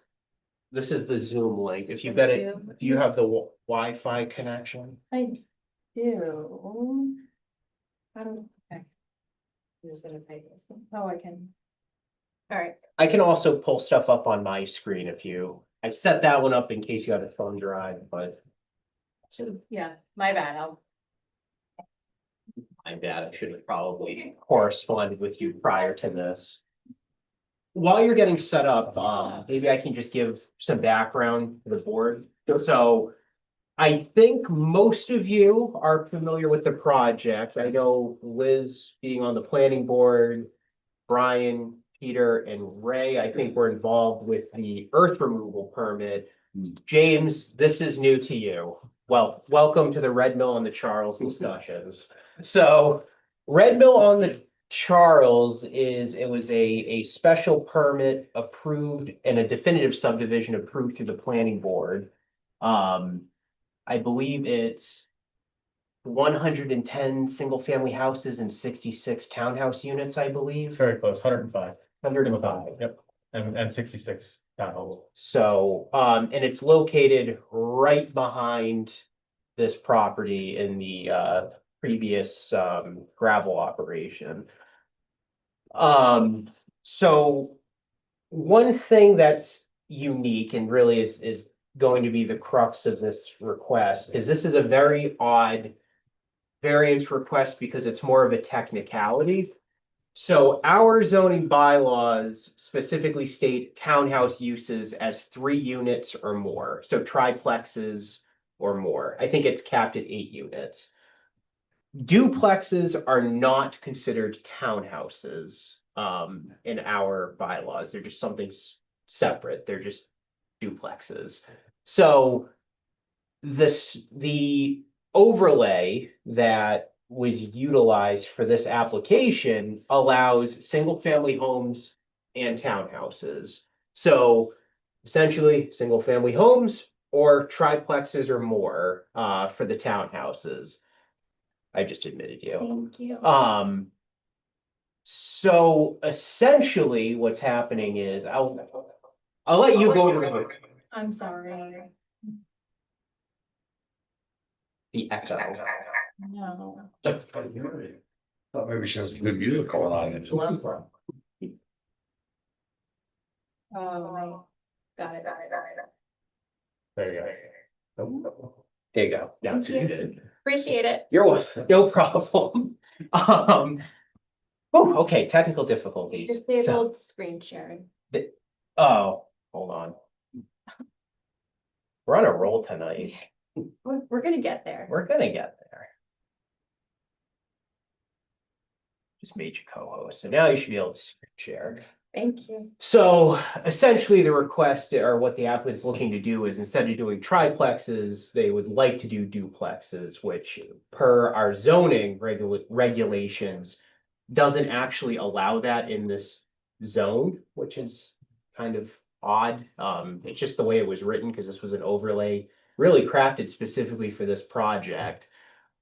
This is the Zoom link. If you've got it, do you have the Wi-Fi connection? I do. I don't, okay. I'm just gonna pay this one. Oh, I can. All right, I can also pull stuff up on my screen if you, I set that one up in case you have a thumb drive, but yeah, my bad, my bad, I should have probably corresponded with you prior to this. While you're getting set up, maybe I can just give some background to the board. So I think most of you are familiar with the project. I know Liz being on the planning board, Brian, Peter, and Ray, I think we're involved with the earth removal permit. James, this is new to you. Well, welcome to the Red Mill on the Charles discussions. So Red Mill on the Charles it was a special permit approved and a definitive subdivision approved through the planning board. I believe it's 110 single-family houses and 66 townhouse units, I believe. Very close, 105. 105. Yep, and 66 townhomes. So, and it's located right behind this property in the previous gravel operation. So one thing that's unique and really is going to be the crux of this request is this is a very odd variance request because it's more of a technicality. So our zoning bylaws specifically state townhouse uses as 3 units or more, so triplexes or more. I think it's capped at 8 units. Duplexes are not considered townhouses in our bylaws. They're just something separate, they're just duplexes. So the overlay that was utilized for this application allows single-family homes and townhouses. So essentially, single-family homes or triplexes or more for the townhouses. I just admitted you. Thank you. So essentially what's happening is I'll let you go over I'm sorry. the echo. No. Thought maybe she has some good music going on. Oh, got it. There you go. There you go. Yeah, Thank you. Appreciate it. no problem. Okay, technical difficulties. So, Disabled screen sharing. oh, hold on. We're on a roll tonight. We're gonna get there. We're gonna get there. Just made you co-host, so now you should be able to screen share. Thank you. So essentially the request or what the applicant is looking to do is instead of doing triplexes, they would like to do duplexes, which per our zoning regulations doesn't actually allow that in this zone, which is kind of odd. It's just the way it was written because this was an overlay really crafted specifically for this project.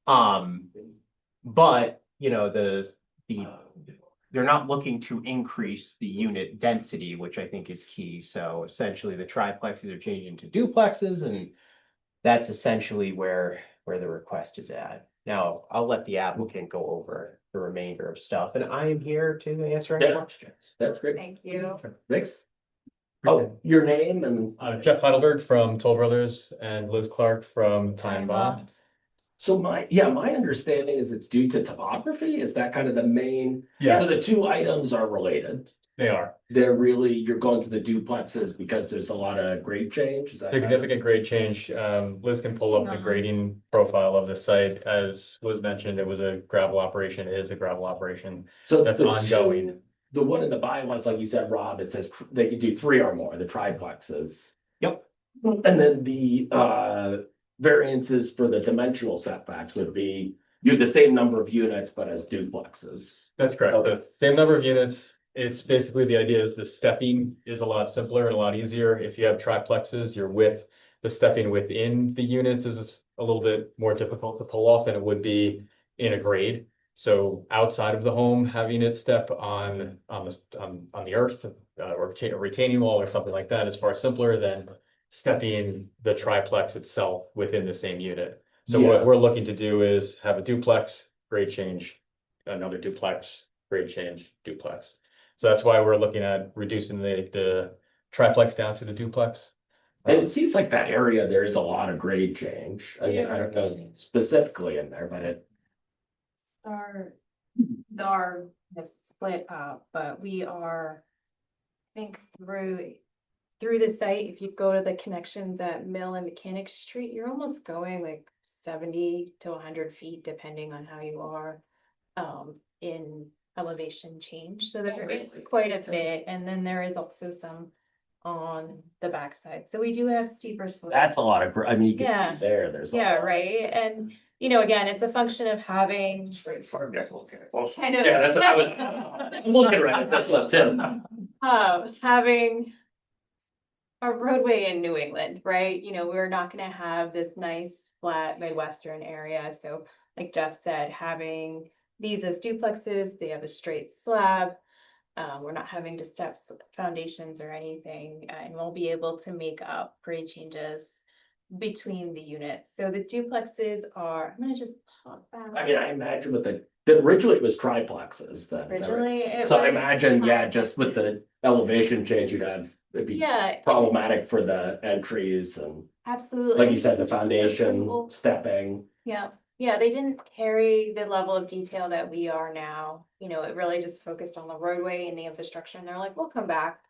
But you know, they're not looking to increase the unit density, which I think is key. So essentially the triplexes are changing to duplexes, and that's essentially where the request is at. Now, I'll let the applicant go over the remainder of stuff, and I am here to answer any Yeah. questions. That's great. Thank you. Thanks. Oh, your name and, Jeff Heidelberg from Toll Brothers and Liz Clark from Time Bond. so my understanding is it's due to topography. Is that kind of the main? Yeah. So the two items are related. They are You're going to the duplexes because there's a lot of grade change. Is that kind of- significant grade change. Liz can pull up the grading profile of the site. As was mentioned, it was a gravel operation, it is a gravel operation. So That's the ongoing. The one in the bylaws, like you said, Rob, it says they could do 3 or more, the triplexes. Yep. And then the variances for the dimensional setbacks would be, you have the same number of units, but as duplexes. That's correct. Okay. The same number of units. It's basically the idea is the stepping is a lot simpler and a lot easier. If you have triplexes, the stepping within the units is a little bit more difficult to pull off than it would be in a grade. So outside of the home, having it step on the earth or a retaining wall or something like that is far simpler than stepping the triplex itself within the same unit. So Yeah. what we're looking to do is have a duplex, grade change, another duplex, grade change, duplex. So that's why we're looking at reducing the triplex down to the duplex. And it seems like that area, there is a lot of grade change. I mean, I don't know specifically in there, but it, Our split up, but we are, I think through the site, if you go to the connections at Mill and Mechanic Street, you're almost going like 70 to 100 feet, depending on how you are in elevation change. So there is quite a bit, and then there is also some on the backside. So we do have steeper slopes. that's a lot of, I mean, you can Yeah. see there's. a Yeah, lot. right. And, you know, again, it's a function of having kind of. Yeah, that's what I was, I'm looking right, that's what Tim. Having a roadway in New England, right? You know, we're not gonna have this nice flat Midwestern area. So like Jeff said, having these as duplexes, they have a straight slab. We're not having to step foundations or anything, and we'll be able to make up grade changes between the units. So the duplexes are, I'm gonna just pop that. I mean, I imagine with originally it was triplexes then. is that right? Originally, it So I was imagine, yeah, just with the elevation change it'd be Yeah, problematic for the entries and, absolutely. like you said, the foundation, stepping. Yeah, they didn't carry the level of detail that we are now. You know, it really just focused on the roadway and the infrastructure, and they're like, we'll come back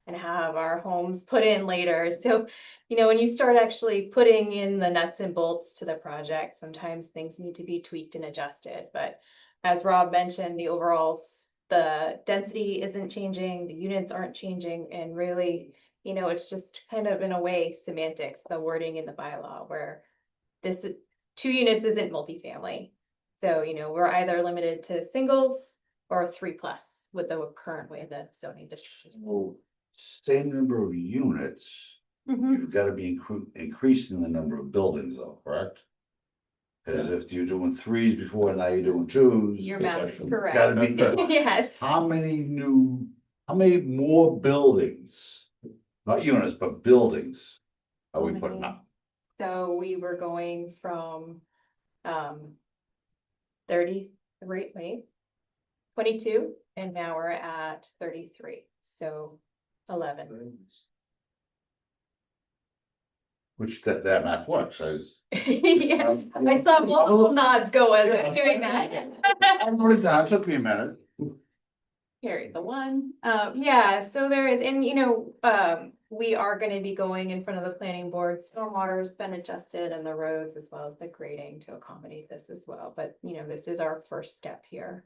and have our homes put in later. So, you know, when you start actually putting in the nuts and bolts to the project, sometimes things need to be tweaked and adjusted. But as Rob mentioned, the density isn't changing, the units aren't changing, and really you know, it's just kind of in a way semantics, the wording in the bylaw where this, 2 units isn't multifamily. So, you know, we're either limited to singles or 3+ with the current way the zoning district. So, same number of units, Mhm. you've gotta be increasing the number of buildings though, correct? Cause if you're doing threes before, now you're doing twos. Your math is Gotta correct. be, Yes. how many more buildings? Not units, but buildings are we putting up? So we were going from, 33, wait, 22, and now we're at 33, so 11. Which that math works, Yeah, I saw multiple nods go as I was doing that. I wrote it down, it took me a minute. Carry the one. Yeah, so there is, and you know, we are gonna be going in front of the planning board. Stormwater's been adjusted and the roads as well as the grading to accommodate this as well. But, you know, this is our first step here.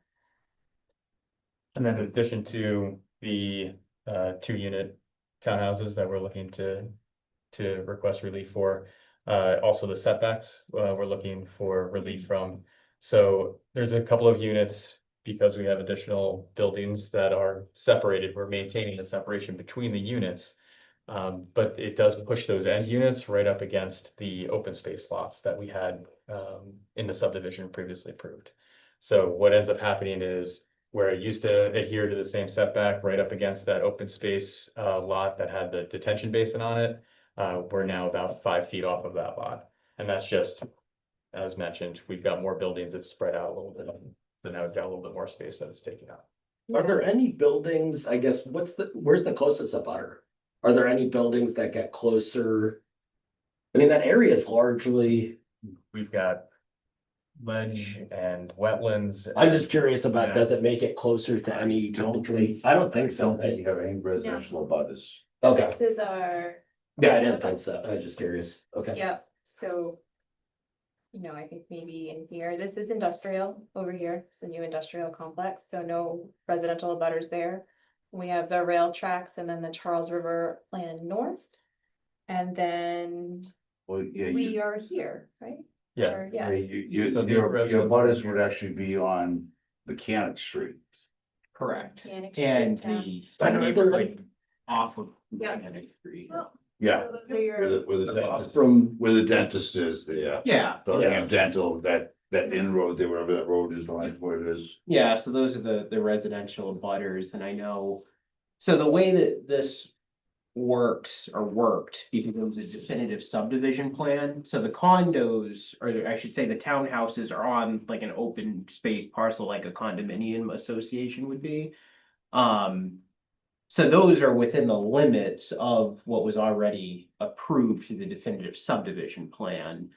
And then in addition to the 2-unit townhouses that we're looking to request relief for, also the setbacks, we're looking for relief from. So there's a couple of units, because we have additional buildings that are separated, we're maintaining the separation between the units. But it does push those end units right up against the open space lots that we had in the subdivision previously approved. So what ends up happening is where it used to adhere to the same setback right up against that open space lot that had the detention basin on it, we're now about 5 feet off of that lot. And that's just, as mentioned, we've got more buildings that spread out a little bit. So now we've got a little bit more space that it's taking up. Are there any buildings, I guess, where's the closest abutter? Are there any buildings that get closer? I mean, that area is largely, We've got ledge and wetlands. I'm just curious about, Yeah. does it make it closer to any? I don't think so. Don't think you have any residential abutters. Okay, This is our, yeah, I didn't think so. I was just curious. Okay. yep, so. You know, I think maybe in here, this is industrial over here, it's a new industrial complex, so no residential abutters there. We have the rail tracks and then the Charles River land north. And then Well, yeah, we are here, right? Yeah. Or, yeah, yeah, your butters would actually be on Mechanic Street. Correct. Mechanic Street And down. the I know they're neighborhood off of Yeah. Mechanic Street. Yeah, So those are your, where the dentist is there. Yeah, Bellingham Dental, that inroad there, wherever that road is, like where it is. yeah, so those are the residential butters, and I know, so the way that this works or worked, because it was a definitive subdivision plan, so the condos, or I should say the townhouses are on like an open space parcel, like a condominium association would be. So those are within the limits of what was already approved through the definitive subdivision plan.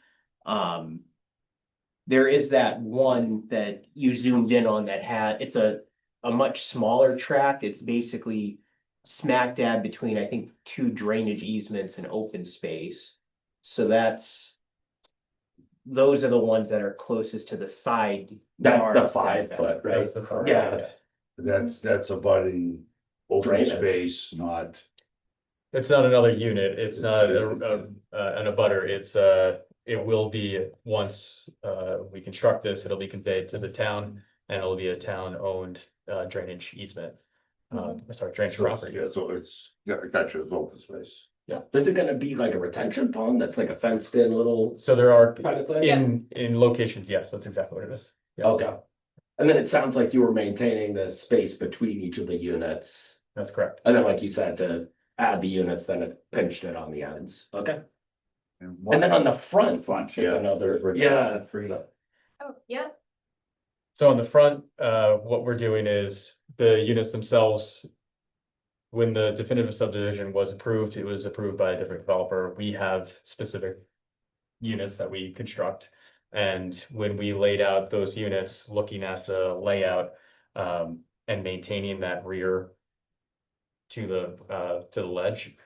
There is that one that you zoomed in on that had, it's a much smaller tract. It's basically smack dab between, I think, 2 drainage easements and open space. So those are the ones that are closest to the side. That's the yards 5 that- foot, right? That's the far Yeah. end. That's abutting open Drainage. space, not. It's not another unit, it's not an abutter, it will be, once we construct this, it'll be conveyed to the town, and it'll be a town-owned drainage easement. Sorry, drainage property. Yeah, so gotcha, it's open space. Yeah. Is it gonna be like a retention pond that's like a fenced in little So there are, kind of thing? in locations, yes, that's exactly what it is. Yes. Okay. And then it sounds like you were maintaining the space between each of the units. That's correct. And then, like you said, to add the units, then it pinched it on the ends. Okay. And And then on the front. Front, yeah, yeah. another, yeah. oh, yeah, So on the front, what we're doing is the units themselves, when the definitive subdivision was approved, it was approved by a different developer. We have specific units that we construct. And when we laid out those units, looking at the layout, and maintaining that rear to the ledge,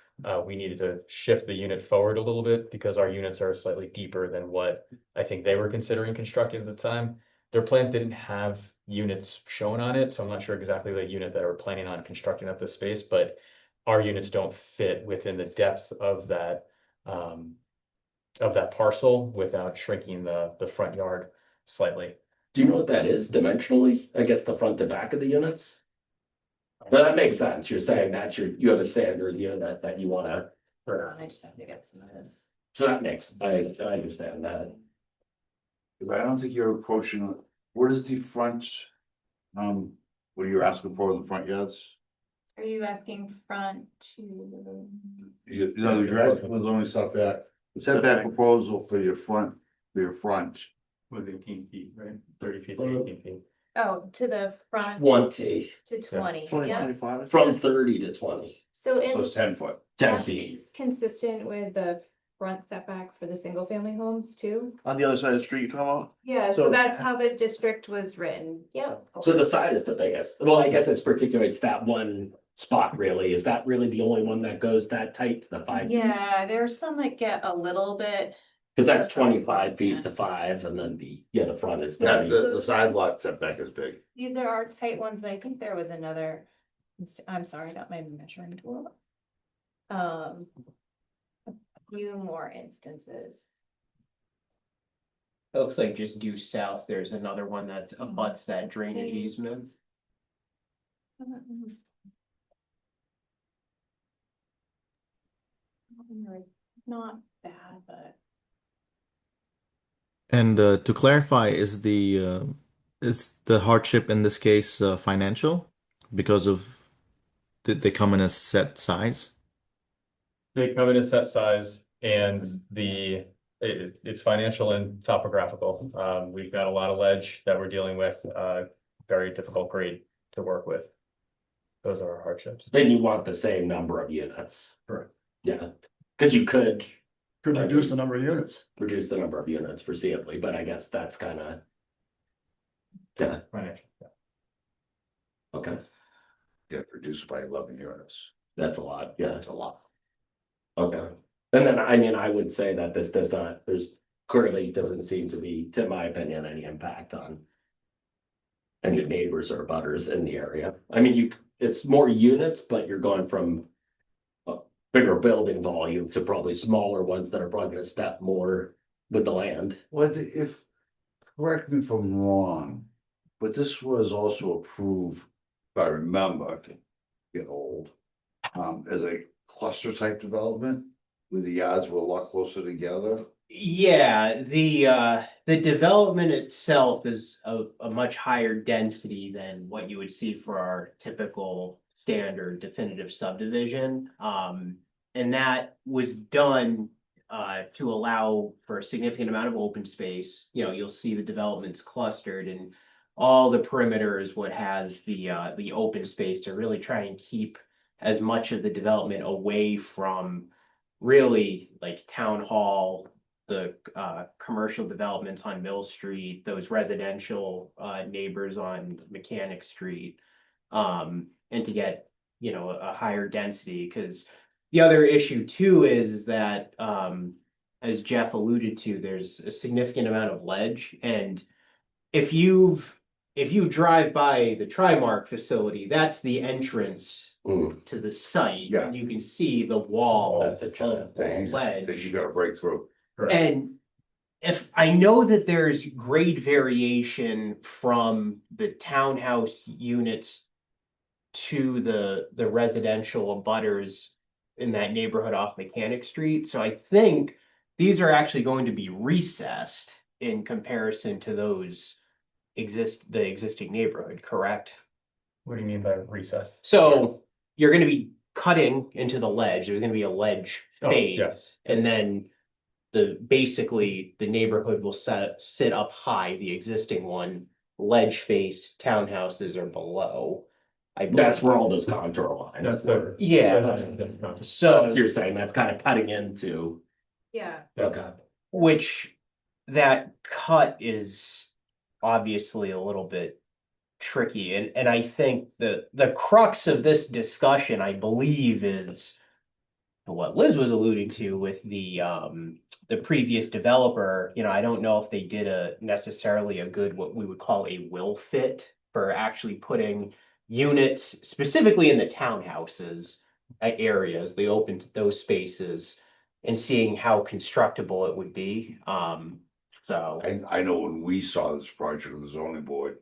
we needed to shift the unit forward a little bit because our units are slightly deeper than what I think they were considering constructing at the time. Their plans didn't have units shown on it, so I'm not sure exactly the unit that we're planning on constructing at this space, but our units don't fit within the depth of that parcel without shrinking the front yard slightly. Do you know what that is dimensionally? I guess the front to back of the units? But that makes sense. You're saying that's you have a standard unit that you wanna. I just have to get some of this. So that makes, I understand that. But I don't think you're approaching, what is the front? What are you asking for in the front yards? Are you asking front to? You know, your head was only setback, the setback proposal for your front, With 18 feet, right? 30 feet to 18 feet. Oh, to the front 20, to 20, 20, yeah. 25. from 30 to 20, So so in it's 10 foot. 10 that feet. is consistent with the front setback for the single family homes too. On the other side of the street, you're talking about? Yeah, So- so that's how the district was written. Yep. So the side is the biggest. Well, I guess it's particularly, it's that one spot really. Is that really the only one that goes that tight to the 5 feet? Yeah, there's some that get a little bit. Cause that's 25 feet to 5 and then the front is Yeah, 30. the side lot setback is big. These are our tight ones, but I think there was another, I'm sorry, not my measuring tool. A few more instances. It looks like just due south, there's another one that's abuts that drainage easement. Not bad, but. And to clarify, is the hardship in this case financial because of did they come in a set size? They come in a set size and it's financial and topographical. We've got a lot of ledge that we're dealing with, very difficult grade to work with. Those are our hardships. Then you want the same number of units. Correct. Yeah, cause you could reduce the number of units. reduce the number of units foreseeably, but I guess that's kind of. Yeah, Financial. Yeah. okay, Yeah, reduced by 11 units. that's a lot, yeah, That's a lot. okay. And then, I mean, I would say that this does not, there's currently doesn't seem to be, to my opinion, any impact on. Any neighbors or butters in the area. I mean, it's more units, but you're going from. A bigger building volume to probably smaller ones that are probably gonna step more with the land. Well, if, correct me if I'm wrong, but this was also approved, if I remember, get old. As a cluster type development, where the yards were a lot closer together. Yeah, the development itself is a much higher density than what you would see for our typical standard definitive subdivision. And that was done to allow for a significant amount of open space. You know, you'll see the developments clustered and all the perimeter is what has the open space to really try and keep as much of the development away from really like town hall, the commercial developments on Mill Street, those residential neighbors on Mechanic Street. And to get, you know, a higher density, because the other issue too is that as Jeff alluded to, there's a significant amount of ledge. And if you drive by the Trimark facility, that's the entrance to the site. Yeah. And you can see the wall That's a giant of ledge. That you gotta break through. And if I know that there's grade variation from the townhouse units to the residential abutters in that neighborhood off Mechanic Street, so I think these are actually going to be recessed in comparison to those the existing neighborhood, correct? What do you mean by recessed? So you're gonna be cutting into the ledge, there's gonna be a ledge Oh, fade. yes. And then basically the neighborhood will sit up high, the existing one, ledge face townhouses are below. That's where all those contour lines That's were. Yeah, That's not. so, So you're saying that's kind of cutting into, Yeah. okay, which that cut is obviously a little bit tricky, and I think the crux of this discussion, I believe, is what Liz was alluding to with the previous developer. You know, I don't know if they did necessarily a good, what we would call a will fit for actually putting units specifically in the townhouses areas, they opened those spaces and seeing how constructible it would be. So, I know when we saw this project on the zoning board,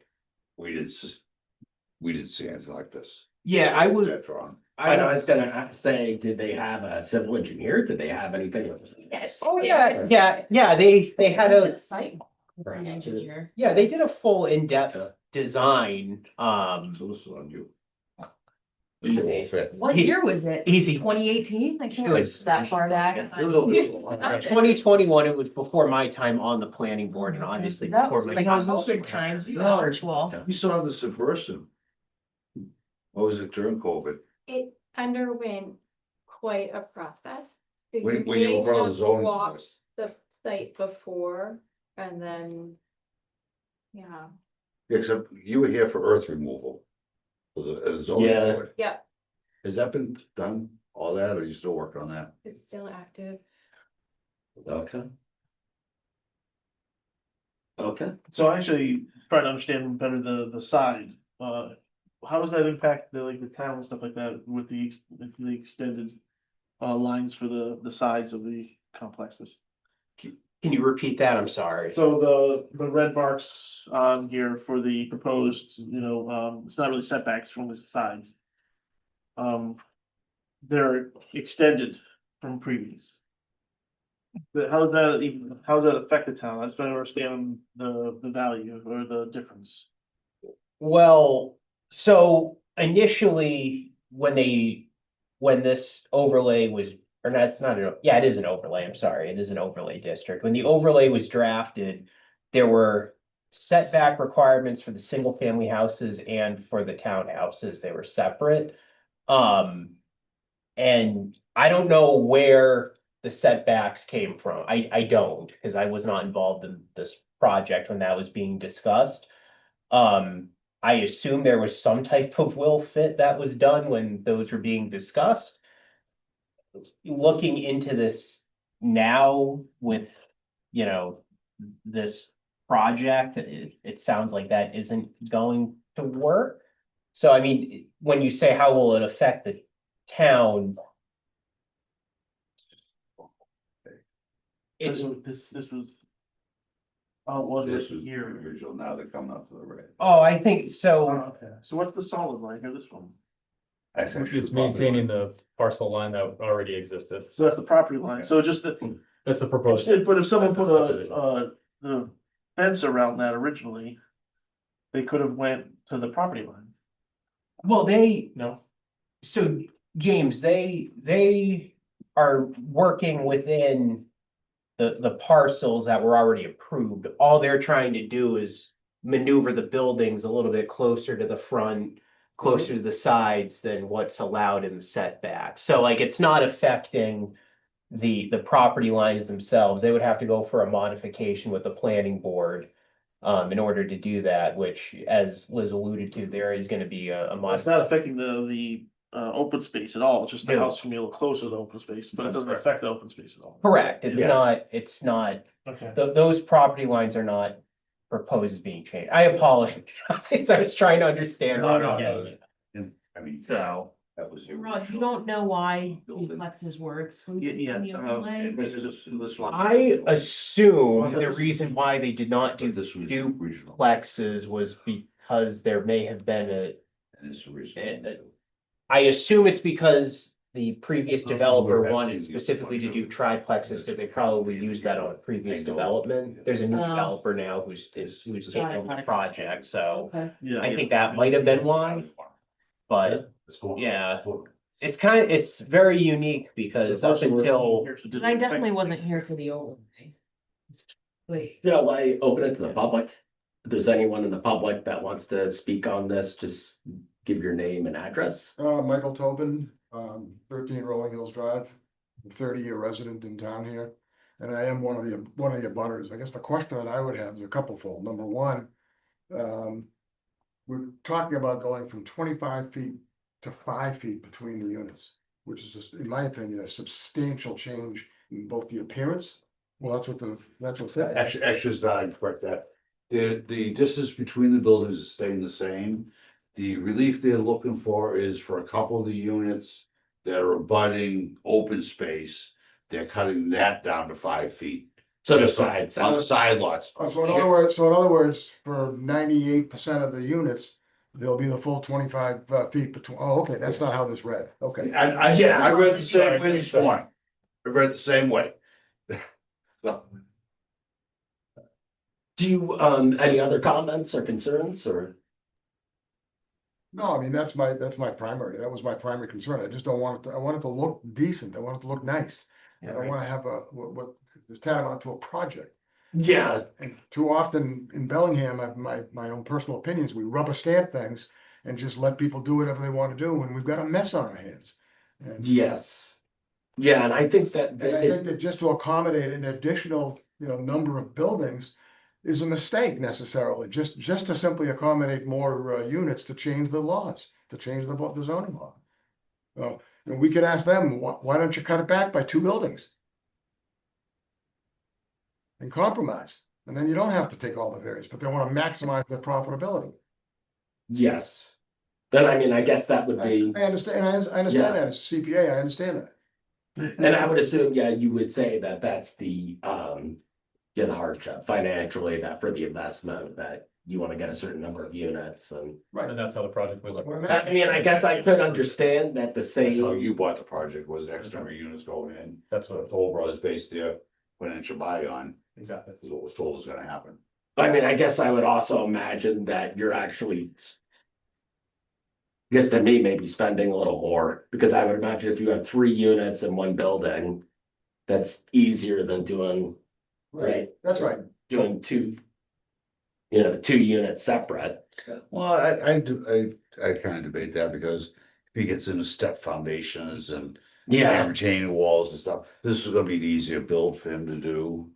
we didn't see anything like this. yeah, I would, That drawn. I was gonna say, did they have a civil engineer? Did they have anything? Oh, yeah, they had a, Site. An engineer. yeah, they did a full in-depth design, So this is on you. Easy. Fit. What year was it? Easy. 2018? I It can't was- that far back. It was over. 2021, it was before my time on the planning board and obviously That before was my. like all good times. We were virtual. We saw this in person. What was it during COVID? It underwent quite a process. So When you may were part of the have zoning walked board. the site before and then, yeah, Except you were here for earth removal. For the zoning Yeah. board. Yep. Has that been done, all that, or are you still working on that? it's still active. Okay. Okay. So actually trying to understand better the side, how does that impact the town and stuff like that with the extended lines for the sides of the complexes? Can you repeat that? I'm sorry. So the red marks on here for the proposed, it's not really setbacks from the sides. They're extended from previous. But how does that affect the town? I just don't understand the value or the difference. Well, so initially, when this overlay was, or no, it's not, yeah, it is an overlay, I'm sorry, it is an overlay district. When the overlay was drafted, there were setback requirements for the single family houses and for the townhouses, they were separate. And I don't know where the setbacks came from. I don't, because I was not involved in this project when that was being discussed. I assume there was some type of will fit that was done when those were being discussed. Looking into this now with, this project, it sounds like that isn't going to work. So I mean, when you say how will it affect the town? It's, This was. Oh, it was This this was the year. original, now they're coming up to the red. oh, I think Oh, so. okay. So what's the solid line here, this one? That's actually It's the property maintaining line. the parcel line that already existed. So that's the property line. So just That's the proposed. but if someone That's put a subdivision. the fence around that originally, they could have went to the property line. Well, No. so James, they are working within the parcels that were already approved. All they're trying to do is maneuver the buildings a little bit closer to the front, closer to the sides than what's allowed in the setback. So like, it's not affecting the property lines themselves. They would have to go for a modification with the planning board in order to do that, which, as Liz alluded to, there is gonna be a Well, it's mod. not affecting the open space at all. It's just the No. house can be a little closer to the open space, but it doesn't affect the open space at all. Correct, Yeah. it's not, Okay. those property lines are not proposed as being changed. I apologize, I was trying to understand. No, no, Yeah. And, I mean, So, that was. the Rod, you original don't know why building. duplexes were Yeah, excluded yeah. from the overlay? This is just this one. I assume the reason why they did not do This was the original. duplexes was because there may have been And this original. I assume it's because the previous We're developer happy wanted to use specifically to do the triplexes, because they probably used that on a previous I know. development. There's a new Oh. developer now who's taking over the project, so Okay. Yeah. I think that might have been why, but yeah. it's very unique because up until, Cause I definitely wasn't here for the overlay. Wait, You know, I open it to the public. If there's anyone in the public that wants to speak on this, just give your name and address. Michael Tobin, 13 Rolling Hills Drive, 30-year resident in town here. And I am one of the abutters. I guess the question that I would have is a couple-fold. Number one, we're talking about going from 25 feet to 5 feet between the units, which is, just, in my opinion, a substantial change in both the appearance. Well, that's what. Actually, it's not, I correct that. The distance between the buildings is staying the same. The relief they're looking for is for a couple of the units that are abutting open space, they're cutting that down to 5 feet. So the Just side On the setback. side lots. So in other words, for 98% of the units, there'll be the full 25 feet between, oh, okay, that's not how this read, okay. Yeah. I read the same way this morning. I read the same way. So, Do you, any other comments or concerns or? No, I mean, that's my primary, that was my primary concern, I just don't want it to, I want it to look decent, I want it to look nice. I don't wanna have what is tantamount to a project. Yeah, And too often in Bellingham, my own personal opinions, we rubber stamp things and just let people do whatever they wanna do, and we've got a mess on our hands. And yes. Yeah, and I think that, And I think that just to accommodate an additional, number of buildings is a mistake necessarily, just to simply accommodate more units to change the laws, to change the zoning law. And we could ask them, why don't you cut it back by 2 buildings? And compromise, and then you don't have to take all the variance, but they want to maximize their profitability. yes. Then, I mean, I guess that would be, I understand, I understand Yeah. that, as a CPA, I understand that. and I would assume, yeah, you would say that that's the, yeah, the hardship financially, that for the investment, that you want to get a certain number of units and. Right. And that's how the project would look. I mean, I guess I could understand that the that's how same, you bought the project, was X number of units going in. That's what, Toll Brothers based their financial buy on, exactly. is what was told was gonna happen. I mean, I guess I would also imagine that you're actually. I guess to me, maybe spending a little more, because I would imagine if you have 3 units in one building. That's easier than doing, right? That's right. Doing 2. You know, the 2 units separate. Well, I kind of debate that because if he gets into step foundations and Yeah, retaining walls and stuff, this is gonna be an easier build for him to do.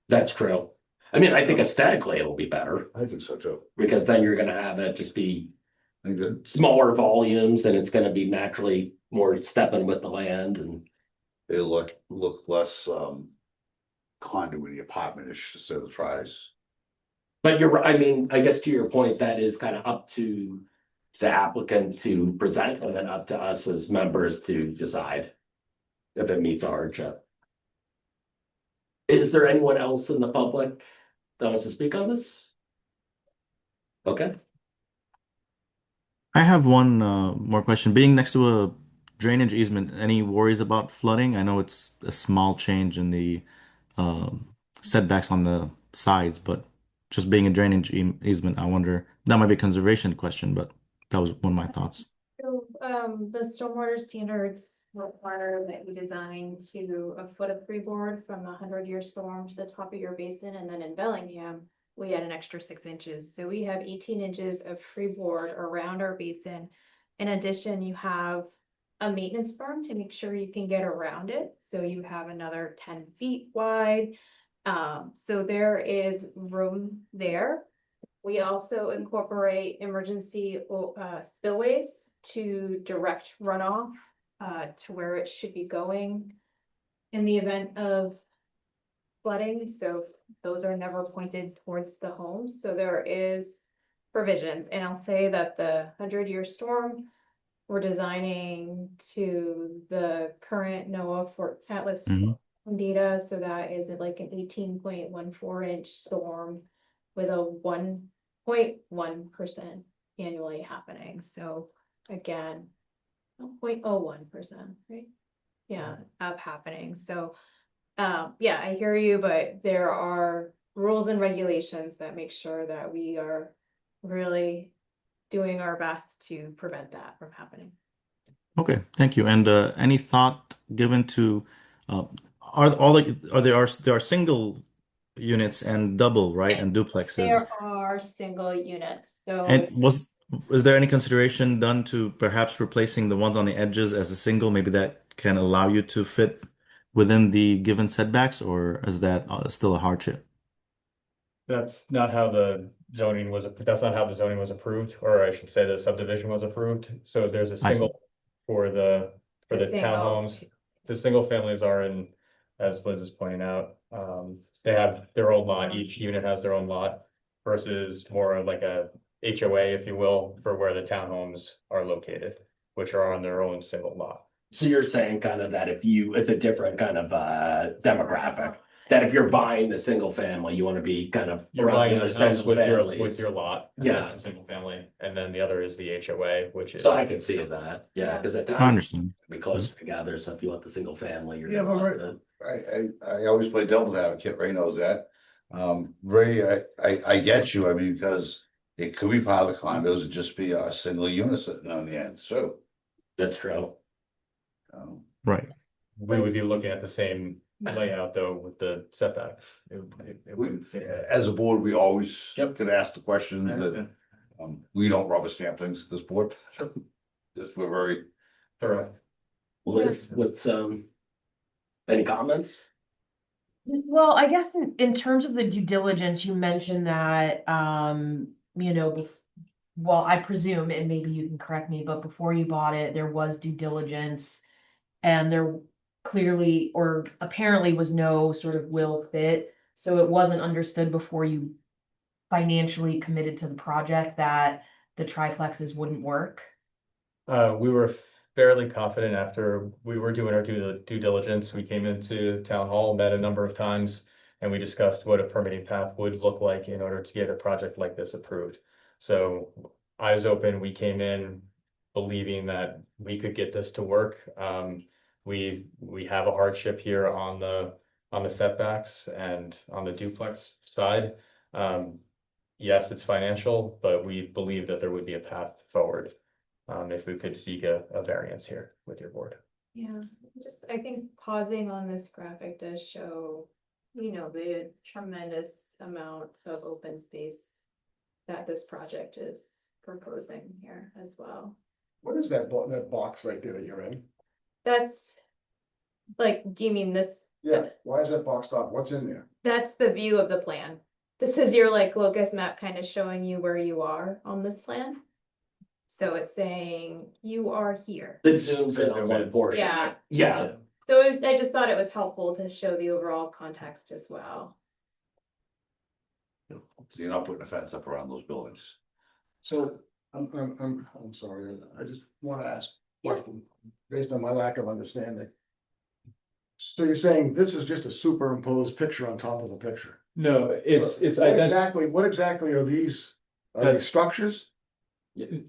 that's true. I mean, I think aesthetically it'll be better, I think so too. because then you're gonna have it just be I think that smaller volumes and it's gonna be naturally more stepping with the land and. it'll look less conduit apartment-ish instead of tries. But I mean, I guess to your point, that is kind of up to the applicant to present and then up to us as members to decide. If it meets our hardship. Is there anyone else in the public that wants to speak on this? Okay, I have one more question. Being next to a drainage easement, any worries about flooding? I know it's a small change in the setbacks on the sides, but just being a drainage easement, I wonder, that might be a conservation question, but that was one of my thoughts. So, the stormwater standards require that you design to a foot of freeboard from the 100-year storm to the top of your basin, and then in Bellingham, we had an extra 6 inches. So we have 18 inches of freeboard around our basin. In addition, you have a maintenance berm to make sure you can get around it. So you have another 10 feet wide. So there is room there. We also incorporate emergency spillways to direct runoff to where it should be going in the event of flooding. So those are never pointed towards the homes. So there is provisions. And I'll say that the 100-year storm, we're designing to the current NOAA Fort Atlas Mhm. data. So that is like an 18.14-inch storm with a 1.1% annually happening. So again, 0.01%, right? Yeah, of happening. So, yeah, I hear you, but there are rules and regulations that make sure that we are really doing our best to prevent that from happening. Okay, thank you. And any thought given to are all the are there are single units and double, right, and duplexes? There are single units, so And was there any consideration done to perhaps replacing the ones on the edges as a single? Maybe that can allow you to fit within the given setbacks, or is that still a hardship? That's not how the zoning was, that's not how the zoning was approved, or I should say the subdivision was approved. So there's a I see. single for the The single. townhomes. The single families are in, as Liz is pointing out, they have their own lot. Each unit has their own lot versus more like a HOA, if you will, for where the townhomes are located, which are on their own single lot. So you're saying kind of that it's a different kind of demographic, that if you're buying the single family, you want to be kind of You're around buying the a other house single with families. your lot. and Yeah. that's a single family, and then the other is the HOA, which is. So I can see that, yeah, because the I town understand. be closer together, so if you want the single family, you're. Yeah, gonna but want I always play devil's advocate, Ray knows that. Ray, I get you, I mean, because it could be part of the condos and just be a single unit sitting on the end, so. That's true. Right. We would be looking at the same layout though with the setback. It We, wouldn't say. as a board, we always Yep. could ask the questions I that, understand. we don't rubber stamp things at this board. Sure. Just we're very, Thorough. Liz, what's any comments? Well, I guess in terms of the due diligence, you mentioned that, well, I presume, and maybe you can correct me, but before you bought it, there was due diligence. And there clearly or apparently was no sort of will fit, so it wasn't understood before you financially committed to the project that the triplexes wouldn't work. We were fairly confident after we were doing our due diligence. We came into town hall, met a number of times, and we discussed what a permitting path would look like in order to get a project like this approved. So eyes open, we came in believing that we could get this to work. We have a hardship here on the setbacks and on the duplex side. Yes, it's financial, but we believe that there would be a path forward if we could seek a variance here with your board. Yeah, I think pausing on this graphic does show, the tremendous amount of open space that this project is proposing here as well. What is that box right there that you're in? That's do you mean this? Yeah, why is that boxed off? What's in there? That's the view of the plan. This is your locus map kind of showing you where you are on this plan. So it's saying you are here. It zooms in on one portion. Yeah. Yeah, So I just thought it was helpful to show the overall context as well. so you're not putting a fence up around those buildings. So, I'm sorry, I just wanna ask, a Yeah. question based on my lack of understanding. So you're saying this is just a superimposed picture on top of the picture? No, it's What exactly are these? Are That- these structures?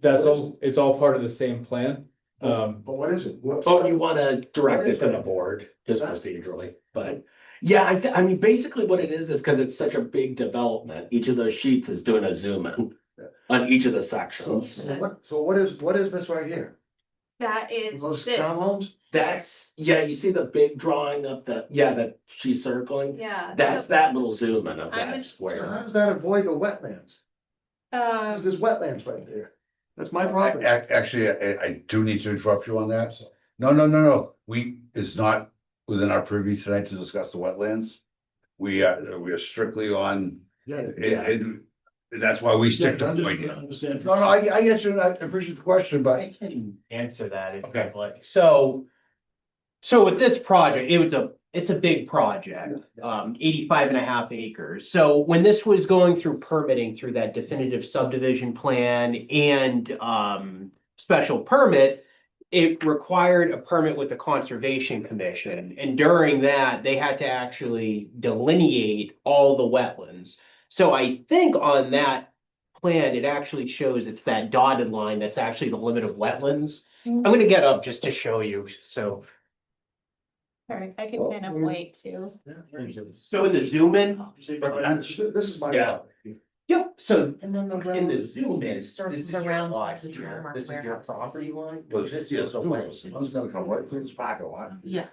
That's all, it's all part of the same plan. But what is it? What? oh, you want to direct it to the board, just procedurally, but. Yeah, I mean, basically what it is because it's such a big development, each of those sheets is doing a zoom in. On each of the sections. So what is this right here? That is Those this. townhomes? That's, yeah, you see the big drawing of that she's circling? Yeah. That's so, that little zoom in of I'm that a- So square. how does that avoid the wetlands? Because there's wetlands right there. That's my property. Actually, I do need to interrupt you on that. No. It's not within our purview tonight to discuss the wetlands. We are strictly on, Yeah. and that's why we stick to. I'm just point. trying to understand. No, I get you, and I appreciate the question, but I can answer that if Okay. you'd like. So with this project, it's a big project, 85 and a half acres. So when this was going through permitting through that definitive subdivision plan and, special permit, it required a permit with the Conservation Commission. And during that, they had to actually delineate all the wetlands. So I think on that plan, it actually shows it's that dotted line that's actually the limit of wetlands. I'm gonna get up just to show you, so. Sorry, I can kind of point to. So in the zoom in, This is my Yeah. property. yep, so And then the in the road zoom in, circles this is your around lot the here, Walmart this is your warehouses. property line. Well, This yeah, is the I'm wetlands. just gonna come right through this parking lot. Yeah,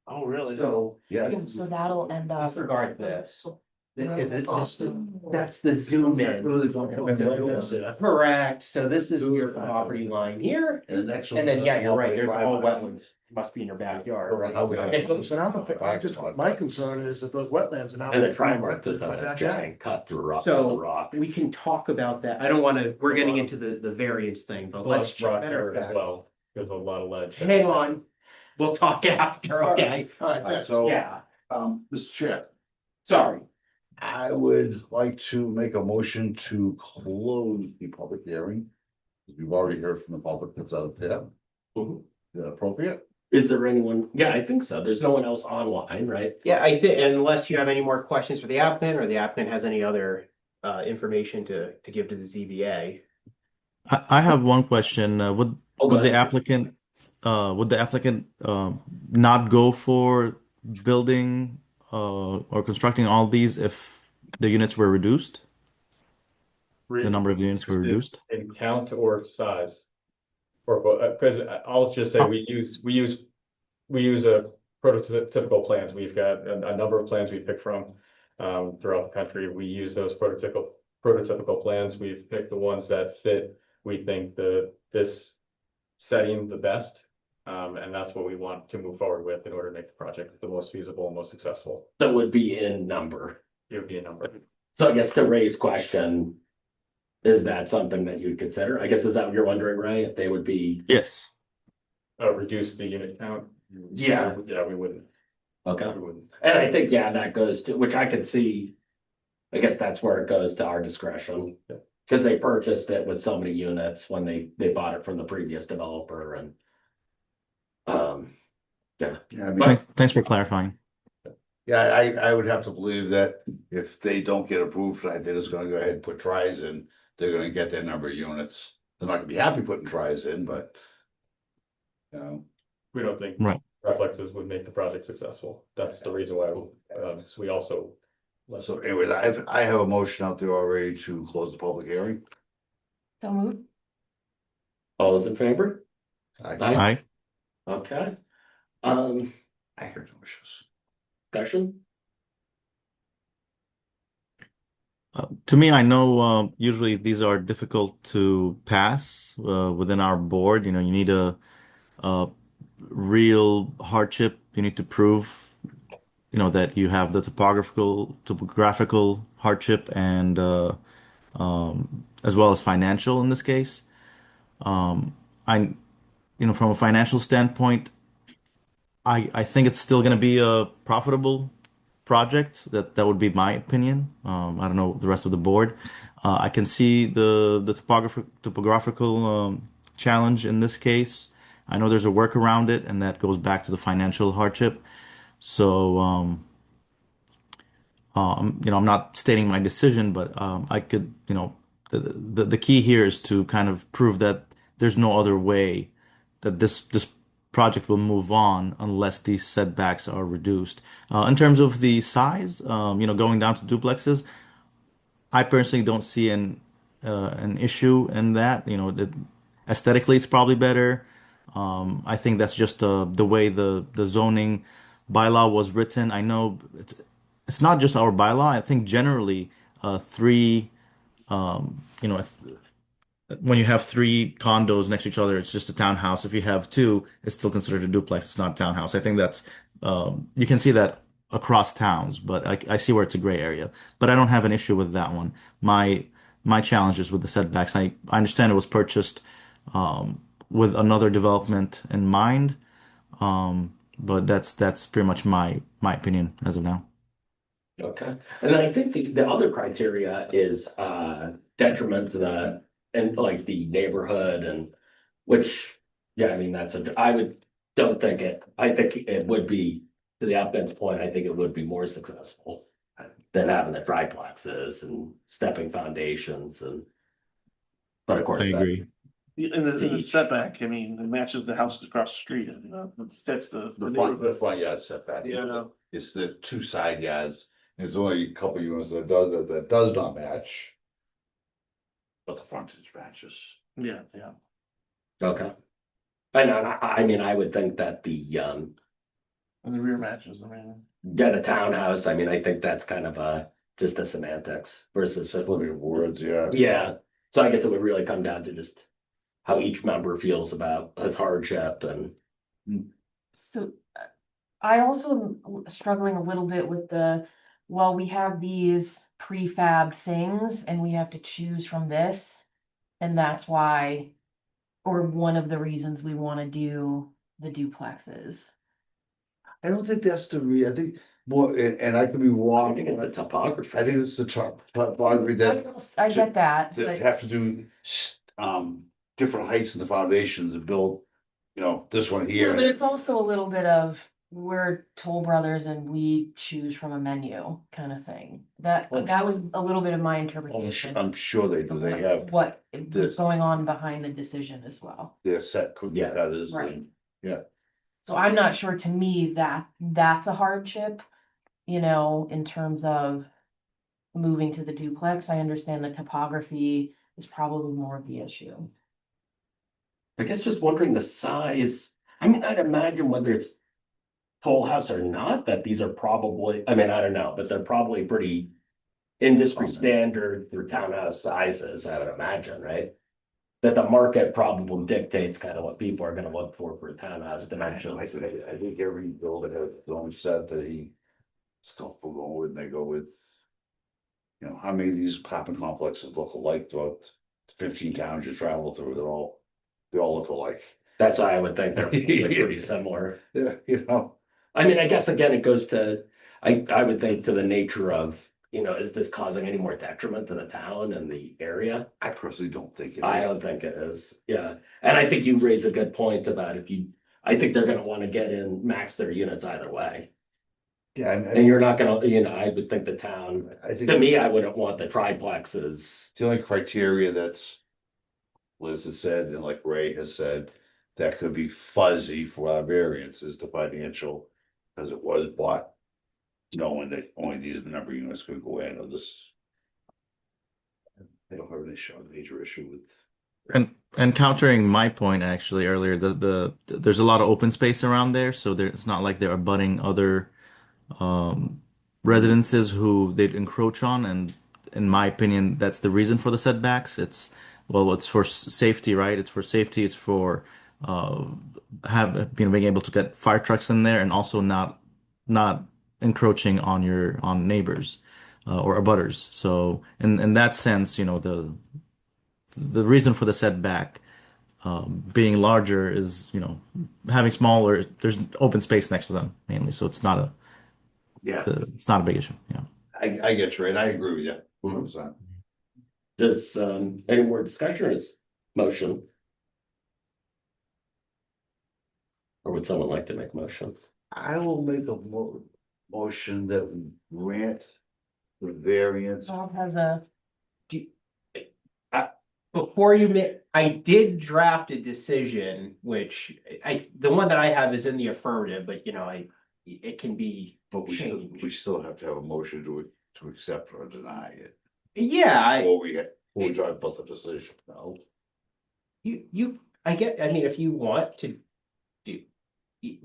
Oh, really? So Yeah. so that'll end up. disregard this. Because Austin. that's the zoom in. Literally going like this. Correct, so this is your property line here, And the next one. and then, yeah, you're right, there's all driveway. wetlands, must be in your backyard, right? So now, my concern is that those wetlands are now. And the tri-mark does My have a backyard. giant cut through rock, So- the rock. We can talk about that, I don't wanna, we're getting into the variance thing, but let's. Plus rock matter here of as fact, well, there's a lot of ledge. hang on, we'll talk after, okay? All right, Alright, so, Yeah, Mr. Chair, sorry. I would like to make a motion to close the public hearing. We've already heard from the public that's out there. Mhm. Is that appropriate? Is there anyone? Yeah, I think so. There's no one else online, right? Yeah, I think unless you have any more questions for the applicant or the applicant has any other information to give to the ZBA. I have one question. Oh, go Would the ahead. applicant not go for building or constructing all these if the units were reduced? The number of units were Interested reduced? in count or size? Or, because I'll just say Oh, we use a prototypical plans. We've got a number of plans we pick from throughout the country. We use those prototypical plans. We've picked the ones that fit, we think this setting the best. And that's what we want to move forward with in order to make the project the most feasible and most successful. So it would be in number. It would be a number. So I guess to Ray's question, is that something that you'd consider? I guess is that what you're wondering, Ray? If they would be, yes. Reduce the unit count. Yeah. Yeah, we wouldn't. okay. We wouldn't. And I think, yeah, that goes to, which I could see, I guess that's where it goes to our discretion. Yeah. Because they purchased it with so many units when they bought it from the previous developer and. Yeah. Yeah, I mean, Thanks for clarifying. yeah, I would have to believe that if they don't get approved tonight, they're just gonna go ahead and put tries in. They're gonna get their number of units. They're not gonna be happy putting tries in, but. You know, We don't think Right. triplexes would make the project successful. That's the reason why we also. so anyways, I have a motion out there already to close the public hearing. So moved. All those in favor? I Aye. Okay. I heard no issues. Discussion? To me, I know usually these are difficult to pass within our board. You know, you need a real hardship. You need to prove, you know, that you have the topographical hardship and as well as financial in this case. I, you know, from a financial standpoint, I think it's still going to be a profitable project. That would be my opinion. I don't know the rest of the board. I can see the topographical challenge in this case. I know there's a workaround it, and that goes back to the financial hardship. So, you know, I'm not stating my decision, but I could, you know, the key here is to kind of prove that there's no other way that this project will move on unless these setbacks are reduced. In terms of the size, you know, going down to duplexes, I personally don't see an issue in that. You know, aesthetically, it's probably better. I think that's just the way the zoning bylaw was written. I know it's not just our bylaw. I think generally, three, you know, when you have three condos next to each other, it's just a townhouse. If you have two, it's still considered a duplex. It's not a townhouse. I think that's you can see that across towns, but I see where it's a gray area. But I don't have an issue with that one. My challenge is with the setbacks. I understand it was purchased with another development in mind, but that's pretty much my opinion as of now. Okay. And I think the other criteria is detriment to the, and like the neighborhood and which, yeah, I mean, I think it would be, to the applicant's point, I think it would be more successful than having the triplexes and stepping foundations and, but of I course, that, agree. In the Teach. setback, I mean, it matches the houses across the street, that's The front yard setback. Yeah. It's the two side yards. There's only a couple units that does not match. But the frontage matches. Yeah. okay. I mean, I would think that And the rear matches, I mean. yeah, the townhouse, I mean, I think that's kind of just a semantics versus. Flipping of words, yeah. Yeah, so I guess it would really come down to just how each member feels about the hardship and. So I also am struggling a little bit with well, we have these prefab things and we have to choose from this. And that's why, or one of the reasons we want to do the duplexes. I don't think that's I think more, and I could be I wrong. think it's the topography. I think it's the topography I get that, that but have to do different heights in the foundations and build You know, this one Yeah, here. but it's also a little bit of, we're toll brothers and we choose from a menu kind of thing. That was a little bit of my interpretation. I'm sure they do. of They have what was this. going on behind the decision as well. Their set cookie Yeah, cutters. right. And, yeah. So I'm not sure, to me, that's a hardship, in terms of moving to the duplex. I understand the topography is probably more of the issue. I guess just wondering the size. I mean, I'd imagine whether it's Toll House or not, that these are probably, I mean, I don't know, but they're probably pretty industry standard for townhouse sizes, I would imagine, right? That the market probably dictates kind of what people are gonna look for a townhouse dimensions. I think every builder has its own set that he's comfortable going with, and they go with. You know, how many of these apartment complexes look alike throughout the 15 towns you travel through? They all look alike. That's why I would think they're probably pretty similar. Yeah, you know. I mean, I guess again, it goes to, I would think to the nature of, is this causing any more detriment to the town and the area? I personally don't think it I is. don't think it is, yeah. And I think you raise a good point about I think they're gonna wanna get in, max their units either way. Yeah, And you're not gonna, I would think the town, I think to me, I wouldn't want the triplexes. the only criteria that's Liz has said, and like Ray has said, that could be fuzzy for our variance is the financial, as it was bought. Knowing that only these number of units could go in, or this. They don't have any major issue with. And countering my point actually earlier, there's a lot of open space around there, so it's not like they're abutting other um, residences who they'd encroach on. And in my opinion, that's the reason for the setbacks. It's for safety, right? It's for safety. It's for uh, being able to get fire trucks in there, and also not encroaching on on neighbors or abutters. So in that sense, the reason for the setback being larger is, having smaller, there's open space next to them mainly, so Yeah, it's not a big issue. Yeah. I get you, right, I agree with you. 100%. Does, any more discussion or is motion? Or would someone like to make a motion? I will make a motion that we grant the variance. Bob has a, Before I did draft a decision, which the one that I have is in the affirmative, but it can be But we changed. still have to have a motion to accept or deny it. Yeah, Before we talk about the decision, no. I mean, if you want to do,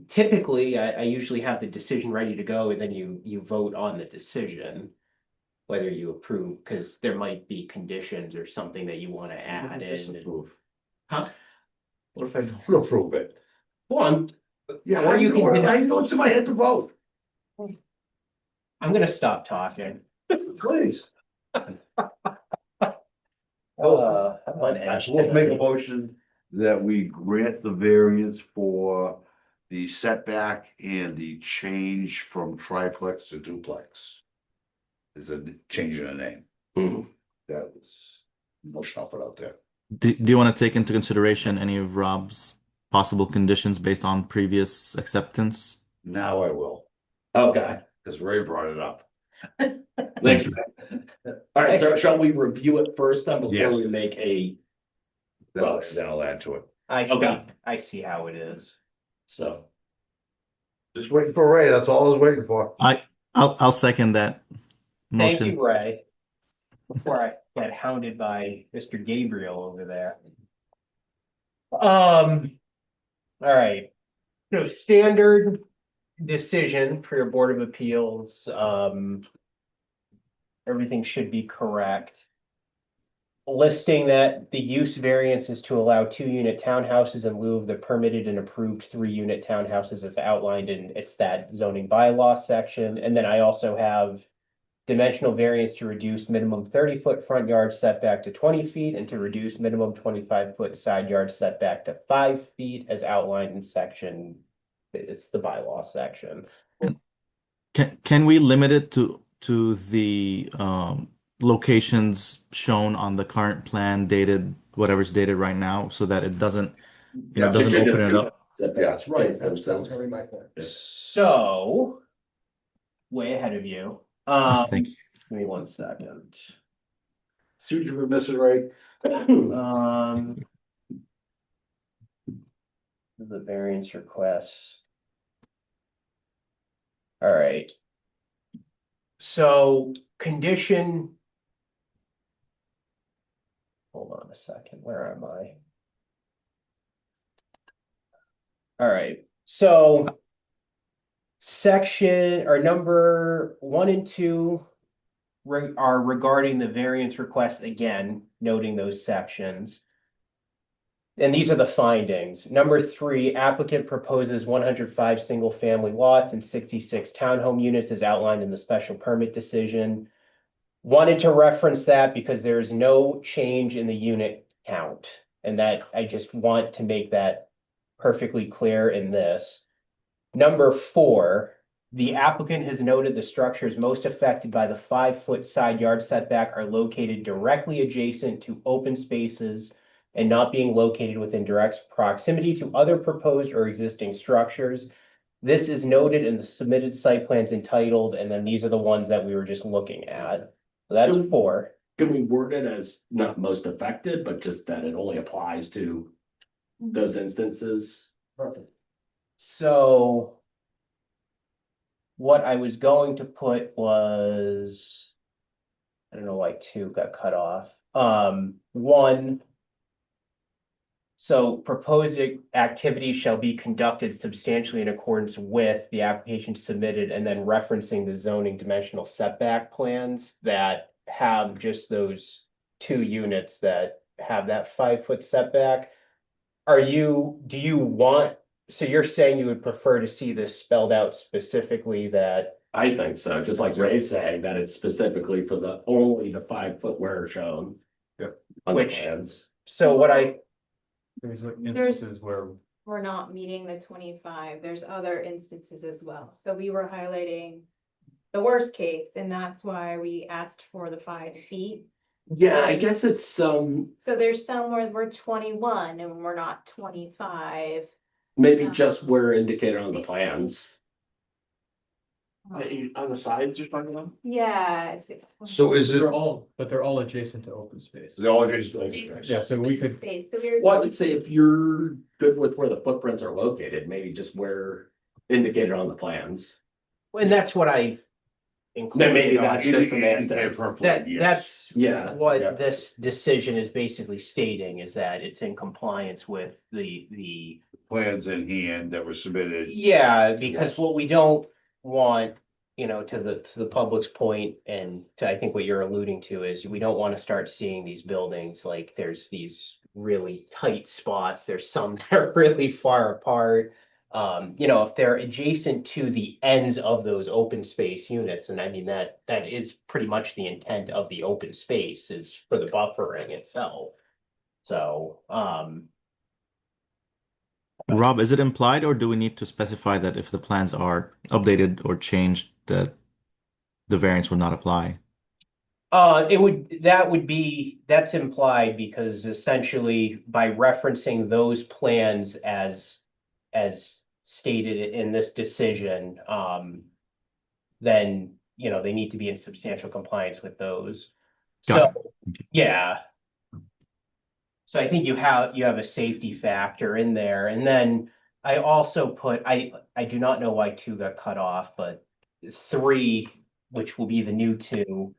typically, I usually have the decision ready to go and then you vote on the decision. Whether you approve, because there might be conditions or something that you want to add in. Disapprove. Huh? What if I don't approve it? Well, Yeah, Or you can I know it's in my head to vote, I'm gonna stop talking. please. Let's We'll make a motion that we grant the variance for the setback and the change from triplex to duplex. Is a change in the name. Mhm. That was the motion I'll put out there. Do you want to take into consideration any of Rob's possible conditions based on previous acceptance? Now I will, Okay, because Ray brought it up. thank you. All right, so shall we review it first then before Yes. we make a, Then I'll add to it. Okay. I see how it is. so. Just waiting for Ray, that's all I was waiting for. I'll second that Thank motion. you, Ray. Before I get hounded by Mr. Gabriel over there. All right. So standard decision for your Board of Appeals, everything should be correct. Listing that the use variance is to allow 2-unit townhouses in lieu of the permitted and approved 3-unit townhouses as outlined in that zoning bylaw section. And then I also have dimensional variance to reduce minimum 30-foot front yard setback to 20 feet and to reduce minimum 25-foot side yard setback to 5 feet as outlined in section, it's the bylaw section. Can we limit it to the locations shown on the current plan dated, whatever's dated right now, so that it doesn't, doesn't open it up? setbacks, right, Sounds instances. my point. So, way ahead of you. Thank you. Give me 1 second. See what you were missing, right? Um. The variance requests. All right. So condition. Hold on a second, where am I? All right, so. Section or number 1 and 2 are regarding the variance request again, noting those sections. And these are the findings. Number 3, applicant proposes 105 single-family lots and 66 townhome units as outlined in the special permit decision. Wanted to reference that because there is no change in the unit count. And that I just want to make that perfectly clear in this. Number 4, the applicant has noted the structures most affected by the 5-foot side yard setback are located directly adjacent to open spaces and not being located within direct proximity to other proposed or existing structures. This is noted in the submitted site plans entitled, and then these are the ones that we were just looking at. So that's 4. Can we word it as not most affected, but just that it only applies to those instances? So what I was going to put was, I don't know why 2 got cut off. 1, so proposed activity shall be conducted substantially in accordance with the application submitted, and then referencing the zoning dimensional setback plans that have just those 2 units that have that 5-foot setback. Do you want, so you're saying you would prefer to see this spelled out specifically that? I think so, just like Ray's saying, that it's specifically for only the 5-foot where shown. Yep. On the Which- plans. So what I, There's instances where We're not meeting the 25. There's other instances as well. So we were highlighting the worst case, and that's why we asked for the 5 feet. Yeah, I guess it's So there's some where we're 21 and we're not 25. maybe just where indicated on the 16. plans. On the sides you're talking about? Yeah. So is it, they're all adjacent to open space. they're all just, Yeah, so we could, Space, so we're. Well, I would say if you're good with where the footprints are located, maybe just where indicated on the plans. and that's what I included. maybe on that's here. just semantics. That's Yeah. what Yeah. this decision is basically stating, is that it's in compliance with the. plans in hand that were submitted. Yeah, because what we don't want, to the public's point, and to, I think what you're alluding to is, we don't want to start seeing these buildings, like there's these really tight spots, there's some that are really far apart. If they're adjacent to the ends of those open space units, and I mean, that is pretty much the intent of the open space, is for the buffering itself. So, Rob, is it implied or do we need to specify that if the plans are updated or changed, that the variance would not apply? that's implied, because essentially by referencing those plans as stated in this decision, then, they need to be in substantial compliance with those. Got So, yeah. So I think you have a safety factor in there. And then I also put, I do not know why 2 got cut off, but 3, which will be the new 2.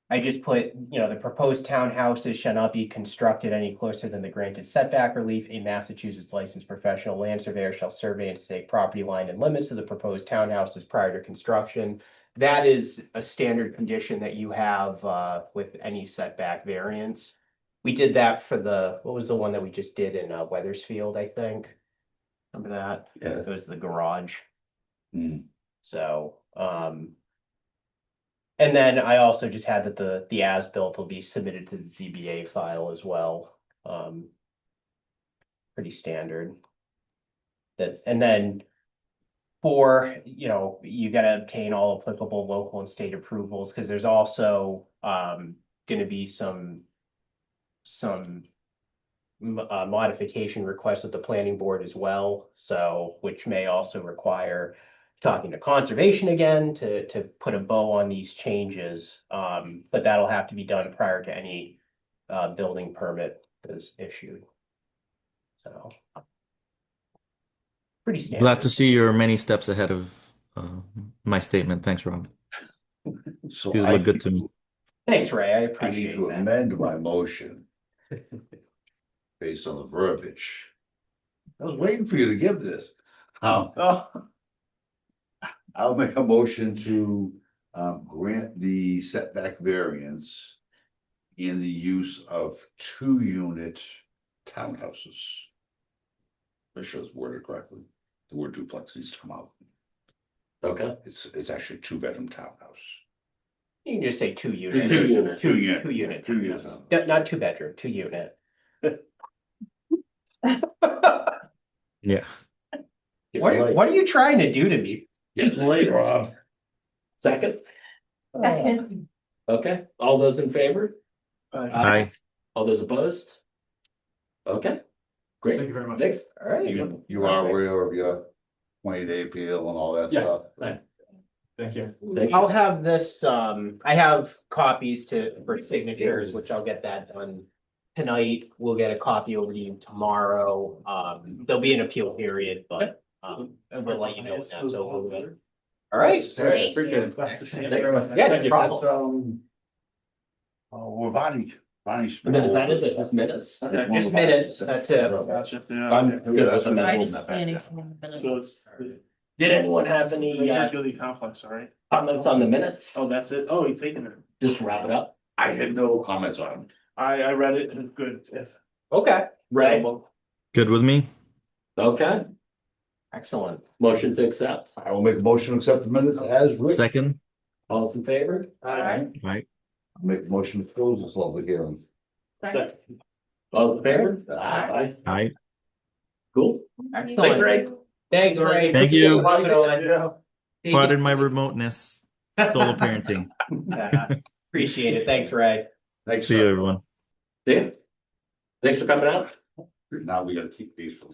I just put, the proposed townhouses shall not be constructed any closer than the granted setback relief. A Massachusetts licensed professional land surveyor shall survey and stake property line and limits of the proposed townhouses prior to construction. That is a standard condition that you have with any setback variance. We did that for what was the one that we just did in Weathersfield, I think? Remember that? Yeah. It was the garage. Hmm. So, and then I also just had that the as-built will be submitted to the ZBA file as well. Pretty standard. And then 4, you gotta obtain all applicable local and state approvals, because there's also gonna be some modification request with the planning board as well, so, which may also require talking to conservation again to put a bow on these changes. But that'll have to be done prior to any building permit is issued. So. Pretty standard. Glad to see you're many steps ahead of my statement. Thanks, Rob. So These look good to me. Thanks, Ray. I I need appreciate to that. amend my motion based on the verbiage. I was waiting for you to give this. Oh, I'll make a motion to grant the setback variance in the use of 2-unit townhouses. Make sure it's worded correctly. The word duplex needs to come out. Okay, It's actually 2-bedroom townhouse. You can just say 2 unit. 2-unit. 2-unit. 2-unit. 2-unit. Not 2-bedroom, 2-unit. Yeah. What are you trying to do to me? Get late, Rob. second, Second. okay, all those in favor? Aye. All those opposed? Okay, great. Thank you very much. Thanks. All right. You are aware of your 20-day appeal and all that Yeah. stuff? Right. Thank you. Thank you. I'll have this, I have copies for signatures, which I'll get that done tonight. We'll get a copy over to you tomorrow. There'll be an appeal period, but, we'll let you know when that's over with. All right. All right, appreciate it. glad to see you. Thanks very much. Yeah, Thank no you. problem. Well, Bonnie's. Minutes, that is it, just minutes. Just minutes, that's it. Gotcha, yeah. I'm good with the I minutes. just standing from the So minutes. it's- Did anyone have any It's really complex, all right? comments on the minutes? Oh, that's it? Oh, you're taking it. Just wrap it up. I had no comments on it. I read it, it's good, yes. Okay, Ray, Good with me? okay, excellent. motion to accept. I will make a motion to accept the minutes as written. Second? All those in favor? Aye. Aye. I'll make a motion to close this lovely hearing. Second. All those in favor? Aye. Aye. Cool. Thanks, Excellent. Ray. Thanks, Ray. Thank you. Yeah. Pardon my remoteness. Solo parenting. Yeah, appreciate it. Thanks, Ray. Thanks, See you, sir. everyone. See ya. Thanks for coming out. Now we gotta keep these for